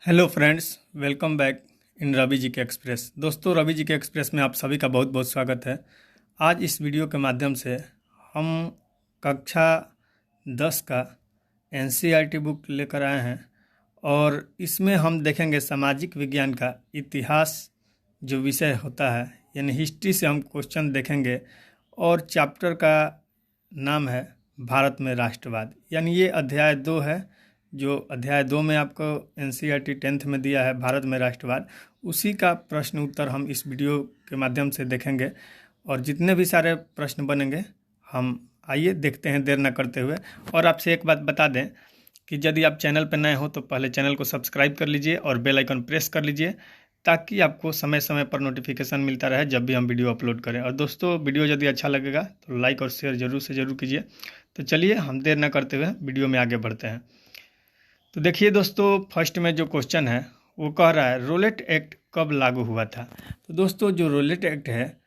Hello friends, welcome back in Ravi ji के express. दोस्तों, रवि जी के एक्सप्रेस में आप सभी का बहुत बहुत स्वागत है। आज इस वीडियो के माध्यम से हम कक्षा 10 का एनसीईआरटी बुक लेकर आए हैं और इसमें हम देखेंगे सामाजिक विज्ञान का इतिहास जो विषय होता है, यानी हिस्ट्री से हम क्वेश्चन देखेंगे। और चैप्टर का नाम है भारत में राष्ट्रवाद, यानी ये अध्याय 2 है। जो अध्याय 2 में आपको एनसीईआरटी 10th में दिया है भारत में राष्ट्रवाद, उसी का प्रश्न उत्तर हम इस वीडियो के माध्यम से देखेंगे। और जितने भी सारे प्रश्न बनेंगे हम आइए देखते हैं देर न करते हुए। और आपसे एक बात बता दें कि यदि आप चैनल पर नए हो तो पहले चैनल को सब्सक्राइब कर लीजिए और बेल आइकन प्रेस कर लीजिए, ताकि आपको समय समय पर नोटिफिकेशन मिलता रहे जब भी हम वीडियो अपलोड करें। और दोस्तों, वीडियो यदि अच्छा लगेगा तो लाइक और शेयर जरूर से ज़रूर कीजिए। तो चलिए हम देर न करते हुए वीडियो में आगे बढ़ते हैं। तो देखिए दोस्तों, फर्स्ट में जो क्वेश्चन है वो कह रहा है रोलेट एक्ट कब लागू हुआ था। तो दोस्तों, जो रोलेट एक्ट है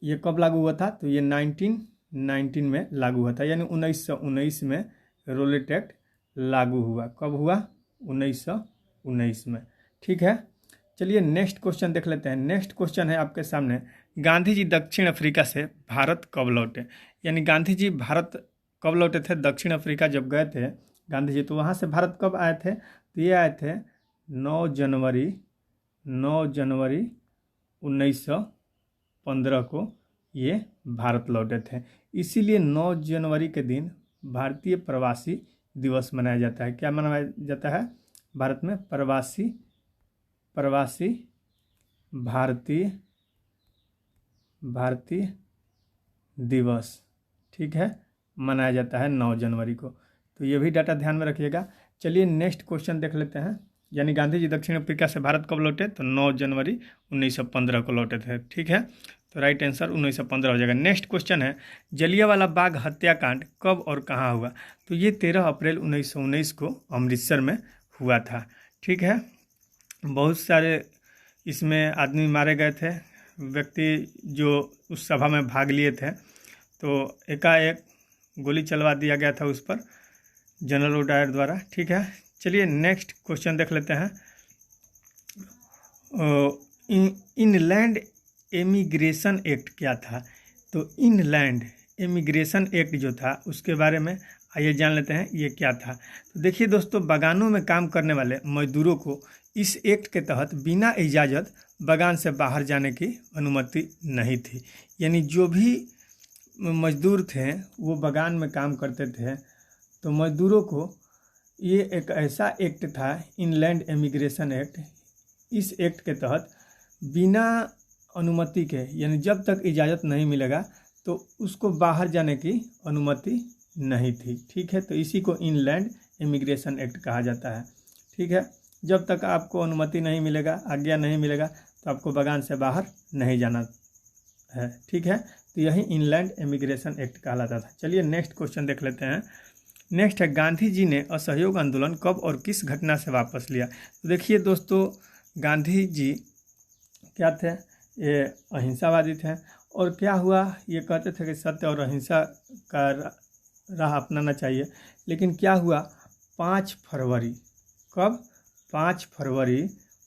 ये कब लागू हुआ था, तो ये 1919 में लागू हुआ था, यानी 1919 में रोलेट एक्ट लागू हुआ। कब हुआ? 1919 में। ठीक है, चलिए नेक्स्ट क्वेश्चन देख लेते हैं। नेक्स्ट क्वेश्चन है आपके सामने, गांधी जी दक्षिण अफ्रीका से भारत कब लौटे। यानी गांधी जी भारत कब लौटे थे? दक्षिण अफ्रीका जब गए थे गांधी जी, तो वहाँ से भारत कब आए थे? तो ये आए थे 9 जनवरी 1915 को ये भारत लौटे थे। इसीलिए 9 जनवरी के दिन भारतीय प्रवासी दिवस मनाया जाता है। क्या मनाया जाता है भारत में? प्रवासी भारतीय दिवस, ठीक है, मनाया जाता है 9 जनवरी को। तो ये भी डाटा ध्यान में रखिएगा। चलिए नेक्स्ट क्वेश्चन देख लेते हैं। यानी गांधी जी दक्षिण अफ्रीका से भारत कब लौटे? तो 9 जनवरी 1915 को लौटे थे। ठीक है, तो राइट आंसर 1915 हो जाएगा। नेक्स्ट क्वेश्चन है, जलियांवाला बाग हत्याकांड कब और कहाँ हुआ। तो ये 13 अप्रैल 1919 को अमृतसर में हुआ था। ठीक है, बहुत सारे इसमें आदमी मारे गए थे, व्यक्ति जो उस सभा में भाग लिए थे। तो एकाएक गोली चलवा दिया गया था उस पर जनरल ओडायर द्वारा। ठीक है, चलिए नेक्स्ट क्वेश्चन देख लेते हैं। इनलैंड एमिग्रेशन एक्ट क्या था। तो इनलैंड एमिग्रेशन एक्ट जो था उसके बारे में आइए जान लेते हैं ये क्या था। तो देखिए दोस्तों, बागानों में काम करने वाले मजदूरों को इस एक्ट के तहत बिना इजाज़त बागान से बाहर जाने की अनुमति नहीं थी। यानी जो भी मजदूर थे वो बागान में काम करते थे, तो मजदूरों को ये एक ऐसा एक्ट था, इनलैंड एमिग्रेशन एक्ट। इस एक्ट के तहत बिना अनुमति के, यानी जब तक इजाज़त नहीं मिलेगा तो उसको बाहर जाने की अनुमति नहीं थी। ठीक है, तो इसी को इनलैंड इमिग्रेशन एक्ट कहा जाता है। ठीक है, जब तक आपको अनुमति नहीं मिलेगा, आज्ञा नहीं मिलेगा, तो आपको बागान से बाहर नहीं जाना है। ठीक है, तो यही इनलैंड इमिग्रेशन एक्ट कहलाता था। चलिए नेक्स्ट क्वेश्चन देख लेते हैं। नेक्स्ट है, गांधी जी ने असहयोग आंदोलन कब और किस घटना से वापस लिया। तो देखिए दोस्तों, गांधी जी क्या थे? ये अहिंसावादी थे। और क्या हुआ, ये कहते थे कि सत्य और अहिंसा का राह अपनाना चाहिए। लेकिन क्या हुआ, 5 फरवरी, कब? 5 फरवरी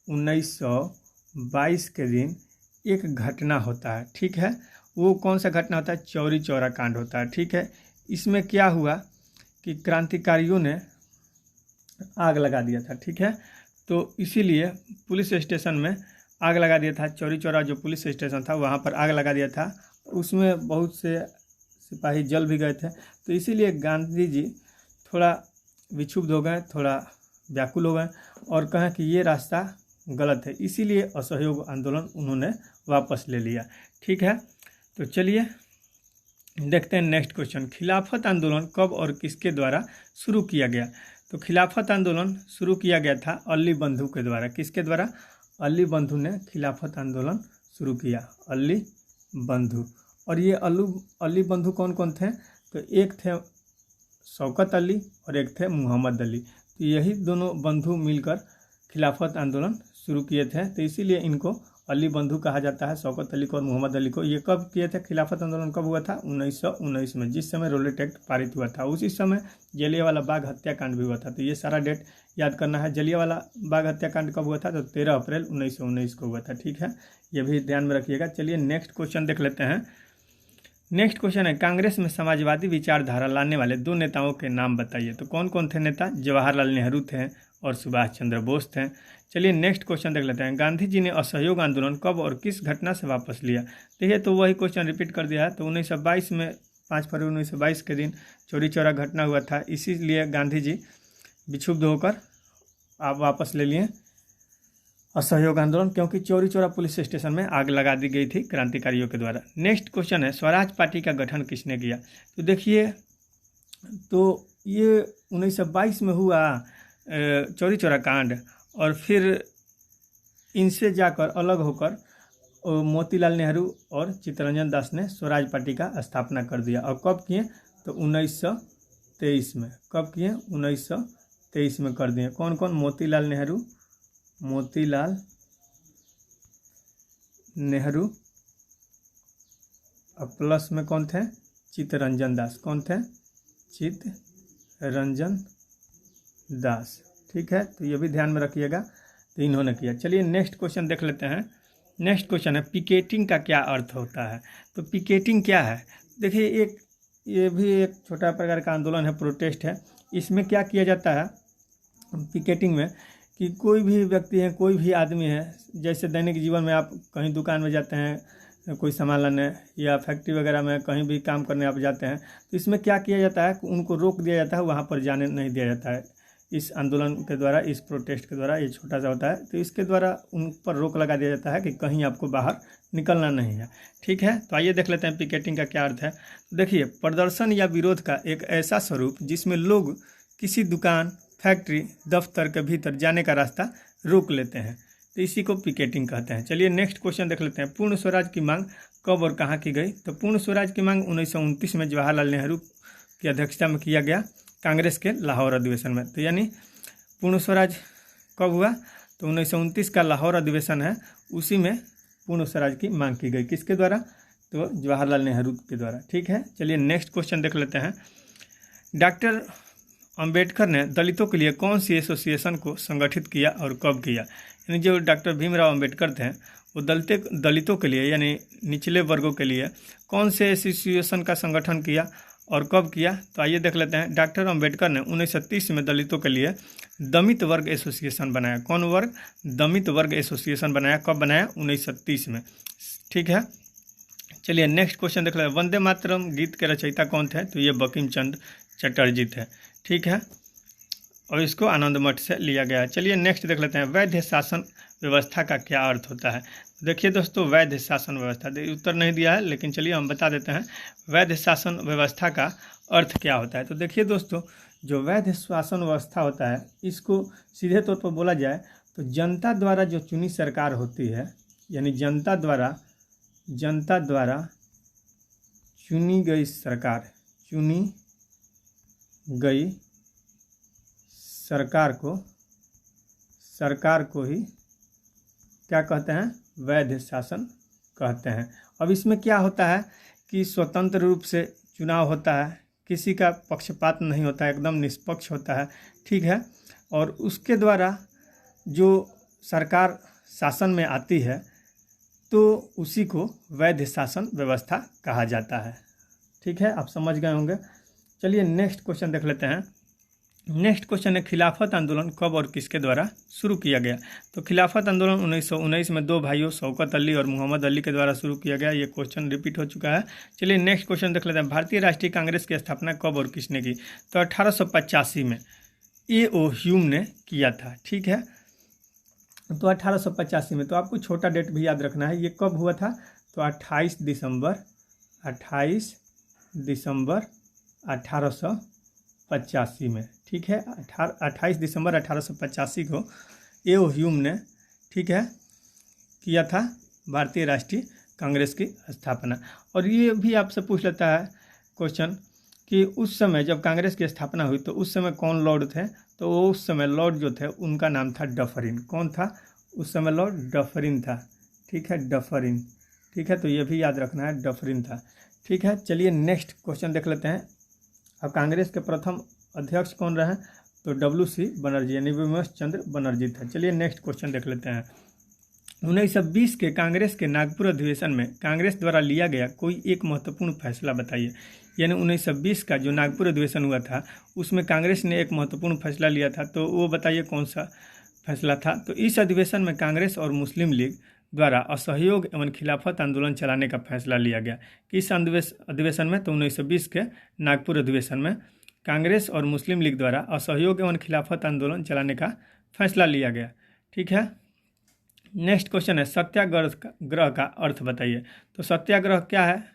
1922 के दिन एक घटना होता है। ठीक है, वो कौन सा घटना होता है? चौरी चौरा कांड होता है। ठीक है, इसमें क्या हुआ कि क्रांतिकारियों ने आग लगा दिया था। ठीक है, तो इसीलिए पुलिस स्टेशन में आग लगा दिया था। चौरी चौरा जो पुलिस स्टेशन था वहाँ पर आग लगा दिया था। उसमें बहुत से सिपाही जल भी गए थे। तो इसीलिए गांधी जी थोड़ा विक्षुब्ध हो गए, थोड़ा व्याकुल हो गए और कहें कि ये रास्ता गलत है। इसीलिए असहयोग आंदोलन उन्होंने वापस ले लिया। ठीक है, तो चलिए देखते हैं नेक्स्ट क्वेश्चन। खिलाफत आंदोलन कब और किसके द्वारा शुरू किया गया। तो खिलाफत आंदोलन शुरू किया गया था अली बंधु के द्वारा। किसके द्वारा? अली बंधु ने खिलाफत आंदोलन शुरू किया, अली बंधु। और ये अली बंधु कौन कौन थे? तो एक थे शौकत अली और एक थे मोहम्मद अली। तो यही दोनों बंधु मिलकर खिलाफत आंदोलन शुरू किए थे, तो इसीलिए इनको अली बंधु कहा जाता है शौकत अली को और मोहम्मद अली को। ये कब किए थे? खिलाफत आंदोलन कब हुआ था? 1919 में, जिस समय रोलेट एक्ट पारित हुआ था। उसी समय जलियांवाला बाग हत्याकांड भी हुआ था। तो ये सारा डेट याद करना है। जलियांवाला बाग हत्याकांड कब हुआ था? तो 13 अप्रैल 1919 को हुआ था। ठीक है, ये भी ध्यान में रखिएगा। चलिए नेक्स्ट क्वेश्चन देख लेते हैं। नेक्स्ट क्वेश्चन है, कांग्रेस में समाजवादी विचारधारा लाने वाले 2 नेताओं के नाम बताइए। तो कौन कौन थे नेता? जवाहरलाल नेहरू थे और सुभाष चंद्र बोस थे। चलिए नेक्स्ट क्वेश्चन देख लेते हैं। गांधी जी ने असहयोग आंदोलन कब और किस घटना से वापस लिया? देखिए, तो वही क्वेश्चन रिपीट कर दिया है। तो 1922 में 5 फरवरी 1922 के दिन चौरी चौरा घटना हुआ था। इसीलिए गांधी जी विक्षुब्ध होकर आप वापस ले लिए असहयोग आंदोलन, क्योंकि चौरी चौरा पुलिस स्टेशन में आग लगा दी गई थी क्रांतिकारियों के द्वारा। नेक्स्ट क्वेश्चन है, स्वराज पार्टी का गठन किसने किया? तो देखिए, तो ये 1922 में हुआ चौरी चौरा कांड, और फिर इनसे जाकर अलग होकर मोतीलाल नेहरू और चित्तरंजन दास ने स्वराज पार्टी का स्थापना कर दिया। और कब किए? तो 1923 में। कब किए? 1923 में कर दिए। कौन कौन? मोतीलाल नेहरू और प्लस में कौन थे? चित्तरंजन दास। कौन थे? चित्तरंजन दास। ठीक है, तो ये भी ध्यान में रखिएगा। तो इन्होंने किया। चलिए नेक्स्ट क्वेश्चन देख लेते हैं। नेक्स्ट क्वेश्चन है, पिकेटिंग का क्या अर्थ होता है? तो पिकेटिंग क्या है? देखिए, ये भी एक छोटा प्रकार का आंदोलन है, प्रोटेस्ट है। इसमें क्या किया जाता है पिकेटिंग में, कि कोई भी व्यक्ति है, कोई भी आदमी है, जैसे दैनिक जीवन में आप कहीं दुकान में जाते हैं कोई सामान लाने, या फैक्ट्री वगैरह में कहीं भी काम करने आप जाते हैं, तो इसमें क्या किया जाता है, उनको रोक दिया जाता है, वहाँ पर जाने नहीं दिया जाता है। इस आंदोलन के द्वारा, इस प्रोटेस्ट के द्वारा, ये छोटा सा होता है, तो इसके द्वारा उन पर रोक लगा दिया जाता है कि कहीं आपको बाहर निकलना नहीं है। ठीक है, तो आइए देख लेते हैं पिकेटिंग का क्या अर्थ है। तो देखिए, प्रदर्शन या विरोध का एक ऐसा स्वरूप जिसमें लोग किसी दुकान, फैक्ट्री, दफ्तर के भीतर जाने का रास्ता रोक लेते हैं, तो इसी को पिकेटिंग कहते हैं। चलिए नेक्स्ट क्वेश्चन देख लेते हैं। पूर्ण स्वराज की मांग कब और कहाँ की गई? तो पूर्ण स्वराज की मांग 1929 में जवाहरलाल नेहरू की अध्यक्षता में किया गया, कांग्रेस के लाहौर अधिवेशन में। तो यानी पूर्ण स्वराज कब हुआ? तो 1929 का लाहौर अधिवेशन है, उसी में पूर्ण स्वराज की मांग की गई। किसके द्वारा? तो जवाहरलाल नेहरू के द्वारा। ठीक है, चलिए नेक्स्ट क्वेश्चन देख लेते हैं। डॉक्टर अंबेडकर ने दलितों के लिए कौन सी एसोसिएशन को संगठित किया और कब किया? यानी जो डॉक्टर भीमराव अंबेडकर थे, वो दलितों के लिए यानी निचले वर्गों के लिए कौन से एसोसिएशन का संगठन किया और कब किया? तो आइए देख लेते हैं। डॉक्टर अंबेडकर ने 1930 में दलितों के लिए दमित वर्ग एसोसिएशन बनाया। कौन वर्ग? दमित वर्ग एसोसिएशन बनाया। कब बनाया? 1930 में। ठीक है, चलिए नेक्स्ट क्वेश्चन देख लेते हैं। वंदे मातरम गीत के रचयिता कौन थे? तो ये बंकिम चंद्र चटर्जी थे। ठीक है, और इसको आनंद मठ से लिया गया है। चलिए नेक्स्ट देख लेते हैं। वैध शासन व्यवस्था का क्या अर्थ होता है? देखिए दोस्तों, वैध शासन व्यवस्था, उत्तर नहीं दिया है, लेकिन चलिए हम बता देते हैं वैध शासन व्यवस्था का अर्थ क्या होता है। तो देखिए दोस्तों, जो वैध शासन व्यवस्था होता है, इसको सीधे तौर पर बोला जाए तो जनता द्वारा जो चुनी सरकार होती है, यानी जनता द्वारा चुनी गई सरकार को ही क्या कहते हैं? वैध शासन कहते हैं। अब इसमें क्या होता है कि स्वतंत्र रूप से चुनाव होता है, किसी का पक्षपात नहीं होता है, एकदम निष्पक्ष होता है। ठीक है, और उसके द्वारा जो सरकार शासन में आती है, तो उसी को वैध शासन व्यवस्था कहा जाता है। ठीक है, आप समझ गए होंगे। चलिए नेक्स्ट क्वेश्चन देख लेते हैं। नेक्स्ट क्वेश्चन है, खिलाफत आंदोलन कब और किसके द्वारा शुरू किया गया? तो खिलाफत आंदोलन 1919 में 2 भाइयों शौकत अली और मोहम्मद अली के द्वारा शुरू किया गया। ये क्वेश्चन रिपीट हो चुका है। चलिए नेक्स्ट क्वेश्चन देख लेते हैं। भारतीय राष्ट्रीय कांग्रेस की स्थापना कब और किसने की? तो 1885 में A.O. ह्यूम ने किया था। ठीक है, तो 1885 में, तो आपको छोटा डेट भी याद रखना है। ये कब हुआ था? तो 28 दिसंबर 1885 में। ठीक है, 28 दिसंबर 1885 को A.O. ह्यूम ने, ठीक है, किया था भारतीय राष्ट्रीय कांग्रेस की स्थापना। और ये भी आपसे पूछ लेता है क्वेश्चन कि उस समय जब कांग्रेस की स्थापना हुई तो उस समय कौन लॉर्ड थे? तो वो उस समय लॉर्ड जो थे उनका नाम था डफरिन। कौन था? उस समय लॉर्ड डफरिन था। ठीक है, डफरिन। ठीक है, तो ये भी याद रखना है, डफरिन था। ठीक है, चलिए नेक्स्ट क्वेश्चन देख लेते हैं। अब कांग्रेस के प्रथम अध्यक्ष कौन रहे? तो WC बनर्जी यानी विमल चंद्र बनर्जी था। चलिए नेक्स्ट क्वेश्चन देख लेते हैं। 1920 के कांग्रेस के नागपुर अधिवेशन में कांग्रेस द्वारा लिया गया कोई एक महत्वपूर्ण फैसला बताइए। यानी 1920 का जो नागपुर अधिवेशन हुआ था उसमें कांग्रेस ने एक महत्वपूर्ण फैसला लिया था, तो वो बताइए कौन सा फैसला था। तो इस अधिवेशन में कांग्रेस और मुस्लिम लीग द्वारा असहयोग एवं खिलाफत आंदोलन चलाने का फैसला लिया गया। किस अधिवेशन में? तो 1920 के नागपुर अधिवेशन में कांग्रेस और मुस्लिम लीग द्वारा असहयोग एवं खिलाफत आंदोलन चलाने का फैसला लिया गया। ठीक है, नेक्स्ट क्वेश्चन है सत्याग्रह का अर्थ बताइए। तो सत्याग्रह क्या है?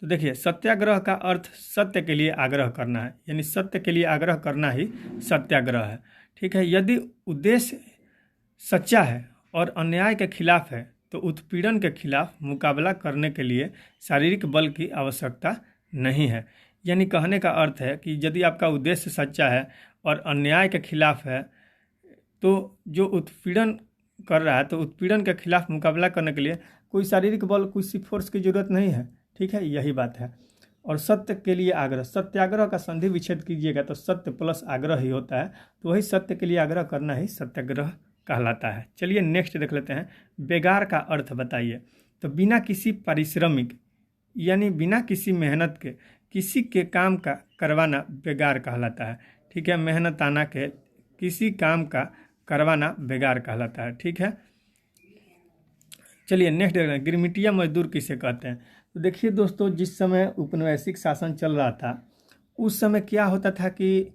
तो देखिए, सत्याग्रह का अर्थ सत्य के लिए आग्रह करना है, यानी सत्य के लिए आग्रह करना ही सत्याग्रह है। ठीक है, यदि उद्देश्य सच्चा है और अन्याय के खिलाफ है तो उत्पीड़न के खिलाफ मुकाबला करने के लिए शारीरिक बल की आवश्यकता नहीं है। यानी कहने का अर्थ है कि यदि आपका उद्देश्य सच्चा है और अन्याय के खिलाफ है तो जो उत्पीड़न कर रहा है तो उत्पीड़न के खिलाफ मुकाबला करने के लिए कोई शारीरिक बल, किसी फोर्स की जरूरत नहीं है। ठीक है, यही बात है। और सत्य के लिए आग्रह, सत्याग्रह का संधि विच्छेद कीजिएगा तो सत्य प्लस आग्रह ही होता है, तो वही सत्य के लिए आग्रह करना ही सत्याग्रह कहलाता है। चलिए नेक्स्ट देख लेते हैं, बेगार का अर्थ बताइए। तो बिना किसी पारिश्रमिक यानी बिना किसी मेहनत के किसी के काम का करवाना बेगार कहलाता है। ठीक है, मेहनताना के किसी काम का करवाना बेगार कहलाता है। ठीक है, चलिए नेक्स्ट देख रहे हैं, गिरमिटिया मजदूर किसे कहते हैं। तो देखिए दोस्तों, जिस समय औपनिवेशिक शासन चल रहा था उस समय क्या होता था कि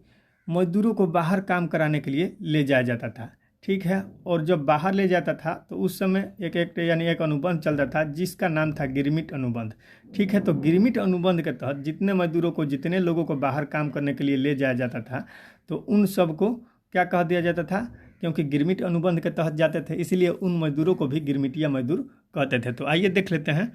मजदूरों को बाहर काम कराने के लिए ले जाया जाता था। ठीक है, और जब बाहर ले जाता था तो उस समय एक अनुबंध चलता था जिसका नाम था गिरमिट अनुबंध। ठीक है, तो गिरमिट अनुबंध के तहत जितने लोगों को बाहर काम करने के लिए ले जाया जाता था तो उन सब को क्या कह दिया जाता था, क्योंकि गिरमिट अनुबंध के तहत जाते थे इसलिए उन मजदूरों को भी गिरमिटिया मजदूर कहते थे। तो आइए देख लेते हैं।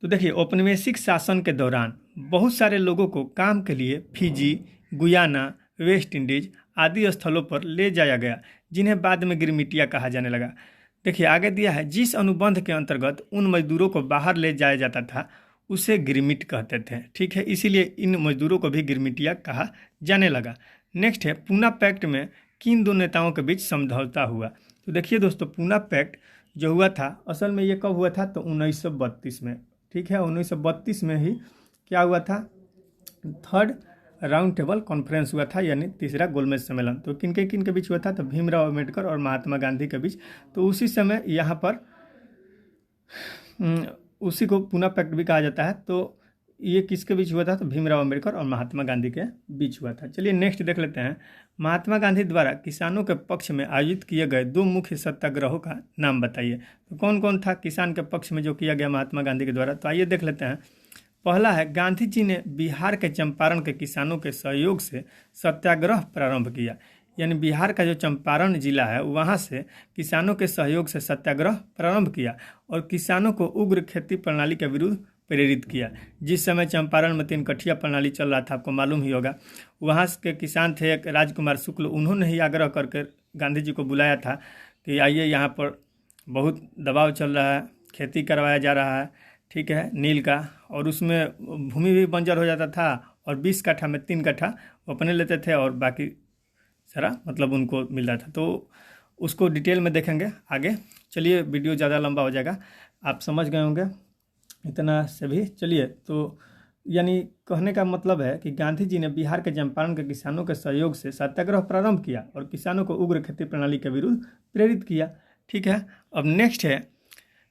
तो देखिए, औपनिवेशिक शासन के दौरान बहुत सारे लोगों को काम के लिए फिजी, गुयाना, वेस्ट इंडीज आदि स्थलों पर ले जाया गया जिन्हें बाद में गिरमिटिया कहा जाने लगा। देखिए आगे दिया है, जिस अनुबंध के अंतर्गत उन मजदूरों को बाहर ले जाया जाता था उसे गिरमिट कहते थे। ठीक है, इसीलिए इन मजदूरों को भी गिरमिटिया कहा जाने लगा। नेक्स्ट है, पूना पैक्ट में किन दो नेताओं के बीच समझौता हुआ। तो देखिए दोस्तों, पूना पैक्ट जो हुआ था असल में ये कब हुआ था? तो 1932 में। ठीक है, 1932 में ही क्या हुआ था? थर्ड राउंड टेबल कॉन्फ्रेंस हुआ था, यानी तीसरा गोलमेज सम्मेलन। तो किन के बीच हुआ था? तो भीमराव अम्बेडकर और महात्मा गांधी के बीच। तो उसी समय यहाँ पर उसी को पूना पैक्ट भी कहा जाता है। तो ये किसके बीच हुआ था? तो भीमराव अम्बेडकर और महात्मा गांधी के बीच हुआ था। चलिए नेक्स्ट देख लेते हैं, महात्मा गांधी द्वारा किसानों के पक्ष में आयोजित किए गए दो मुख्य सत्याग्रहों का नाम बताइए। तो कौन कौन था किसान के पक्ष में जो किया गया महात्मा गांधी के द्वारा? तो आइए देख लेते हैं। पहला है, गांधी जी ने बिहार के चंपारण के किसानों के सहयोग से सत्याग्रह प्रारंभ किया। यानी बिहार का जो चंपारण जिला है वहाँ से किसानों के सहयोग से सत्याग्रह प्रारंभ किया और किसानों को उग्र खेती प्रणाली के विरुद्ध प्रेरित किया। जिस समय चंपारण में 3 कठिया प्रणाली चल रहा था, आपको मालूम ही होगा, वहाँ के किसान थे एक राजकुमार शुक्ल, उन्होंने ही आग्रह करके गांधी जी को बुलाया था कि आइए, यहाँ पर बहुत दबाव चल रहा है, खेती करवाया जा रहा है। ठीक है, नील का, और उसमें भूमि भी बंजर हो जाता था और 20 कट्ठा में 3 कट्ठा वो अपने लेते थे और बाकी सारा मतलब उनको मिल रहा था। तो उसको डिटेल में देखेंगे आगे। चलिए, वीडियो ज़्यादा लंबा हो जाएगा, आप समझ गए होंगे इतना से भी। चलिए, तो यानी कहने का मतलब है कि गांधी जी ने बिहार के चंपारण के किसानों के सहयोग से सत्याग्रह प्रारंभ किया और किसानों को उग्र खेती प्रणाली के विरुद्ध प्रेरित किया। ठीक है, अब नेक्स्ट है,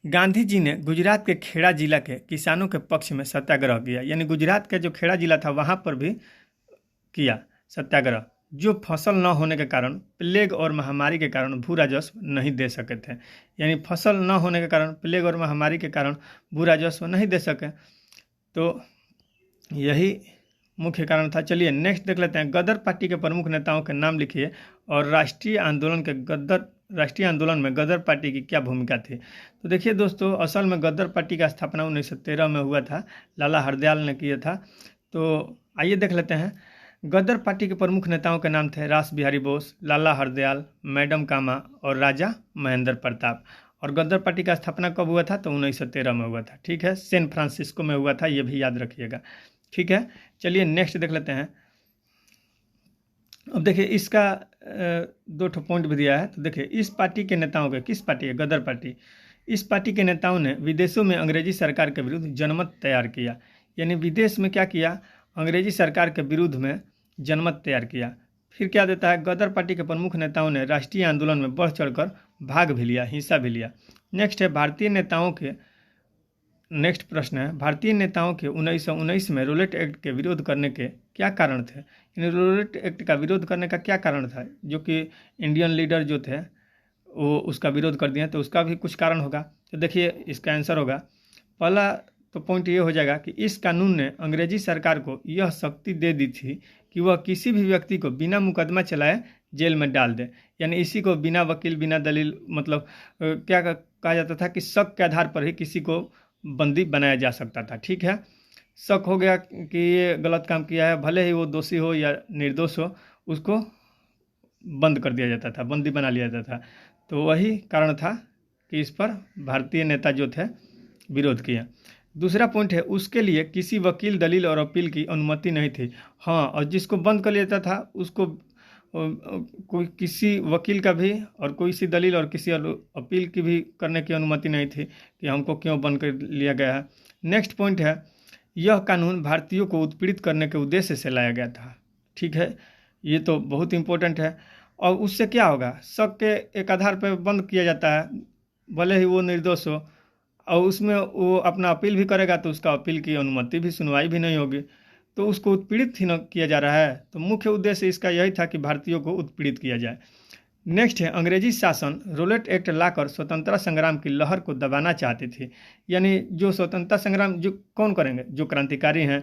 गांधी जी ने गुजरात के खेड़ा जिला के किसानों के पक्ष में सत्याग्रह किया। यानी गुजरात के जो खेड़ा जिला था वहाँ पर भी किया सत्याग्रह, जो फसल न होने के कारण, प्लेग और महामारी के कारण भू राजस्व नहीं दे सके थे। यानी फसल न होने के कारण, प्लेग और महामारी के कारण भू राजस्व नहीं दे सके, तो यही मुख्य कारण था। चलिए नेक्स्ट देख लेते हैं, गदर पार्टी के प्रमुख नेताओं के नाम लिखिए और राष्ट्रीय आंदोलन में गदर पार्टी की क्या भूमिका थी। तो देखिए दोस्तों, असल में गदर पार्टी का स्थापना 1913 में हुआ था, लाला हरदयाल ने किया था। तो आइए देख लेते हैं, गदर पार्टी के प्रमुख नेताओं के नाम थे रास बिहारी बोस, लाला हरदयाल, मैडम कामा और राजा महेंद्र प्रताप। और गदर पार्टी का स्थापना कब हुआ था? तो 1913 में हुआ था। ठीक है, सैन फ्रांसिस्को में हुआ था, ये भी याद रखिएगा। ठीक है, चलिए नेक्स्ट देख लेते हैं। अब देखिए इसका 2 ठो पॉइंट भी दिया है। तो देखिए इस पार्टी के नेताओं के, किस पार्टी है? गदर पार्टी। इस पार्टी के नेताओं ने विदेशों में अंग्रेजी सरकार के विरुद्ध जनमत तैयार किया। यानी विदेश में क्या किया? अंग्रेजी सरकार के विरुद्ध में जनमत तैयार किया। फिर क्या देता है? गदर पार्टी के प्रमुख नेताओं ने राष्ट्रीय आंदोलन में बढ़ चढ़कर भाग भी लिया, हिस्सा भी लिया। नेक्स्ट है भारतीय नेताओं के, नेक्स्ट प्रश्न है, भारतीय नेताओं के 1919 में रोलेट एक्ट के विरोध करने के क्या कारण थे? इन रोलेट एक्ट का विरोध करने का क्या कारण था? जो कि इंडियन लीडर जो थे वो उसका विरोध कर दिए, तो उसका भी कुछ कारण होगा। तो देखिए इसका आंसर होगा, पहला तो पॉइंट ये हो जाएगा कि इस कानून ने अंग्रेजी सरकार को यह शक्ति दे दी थी कि वह किसी भी व्यक्ति को बिना मुकदमा चलाए जेल में डाल दे। यानी इसी को बिना वकील बिना दलील, मतलब क्या कहा जाता था कि शक के आधार पर ही किसी को बंदी बनाया जा सकता था। ठीक है, शक हो गया कि ये गलत काम किया है, भले ही वो दोषी हो या निर्दोष हो, उसको बंद कर दिया जाता था, बंदी बना लिया जाता था। तो वही कारण था कि इस पर भारतीय नेता जो थे विरोध किया। दूसरा पॉइंट है, उसके लिए किसी वकील दलील और अपील की अनुमति नहीं थी। हाँ, और जिसको बंद कर लिया जाता था उसको कोई किसी वकील का भी और कोई सी दलील और किसी अपील की भी करने की अनुमति नहीं थी कि हमको क्यों बंद कर लिया गया है। नेक्स्ट पॉइंट है, यह कानून भारतीयों को उत्पीड़ित करने के उद्देश्य से लाया गया था। ठीक है, ये तो बहुत इम्पोर्टेंट है। और उससे क्या होगा? शक के एक आधार पर बंद किया जाता है, भले ही वो निर्दोष हो, और उसमें वो अपना अपील भी करेगा तो उसका अपील की अनुमति भी, सुनवाई भी नहीं होगी, तो उसको उत्पीड़ित ही न किया जा रहा है। तो मुख्य उद्देश्य इसका यही था कि भारतीयों को उत्पीड़ित किया जाए। नेक्स्ट है, अंग्रेजी शासन रोलेट एक्ट लाकर स्वतंत्रता संग्राम की लहर को दबाना चाहती थी। यानी जो स्वतंत्रता संग्राम जो कौन करेंगे? जो क्रांतिकारी हैं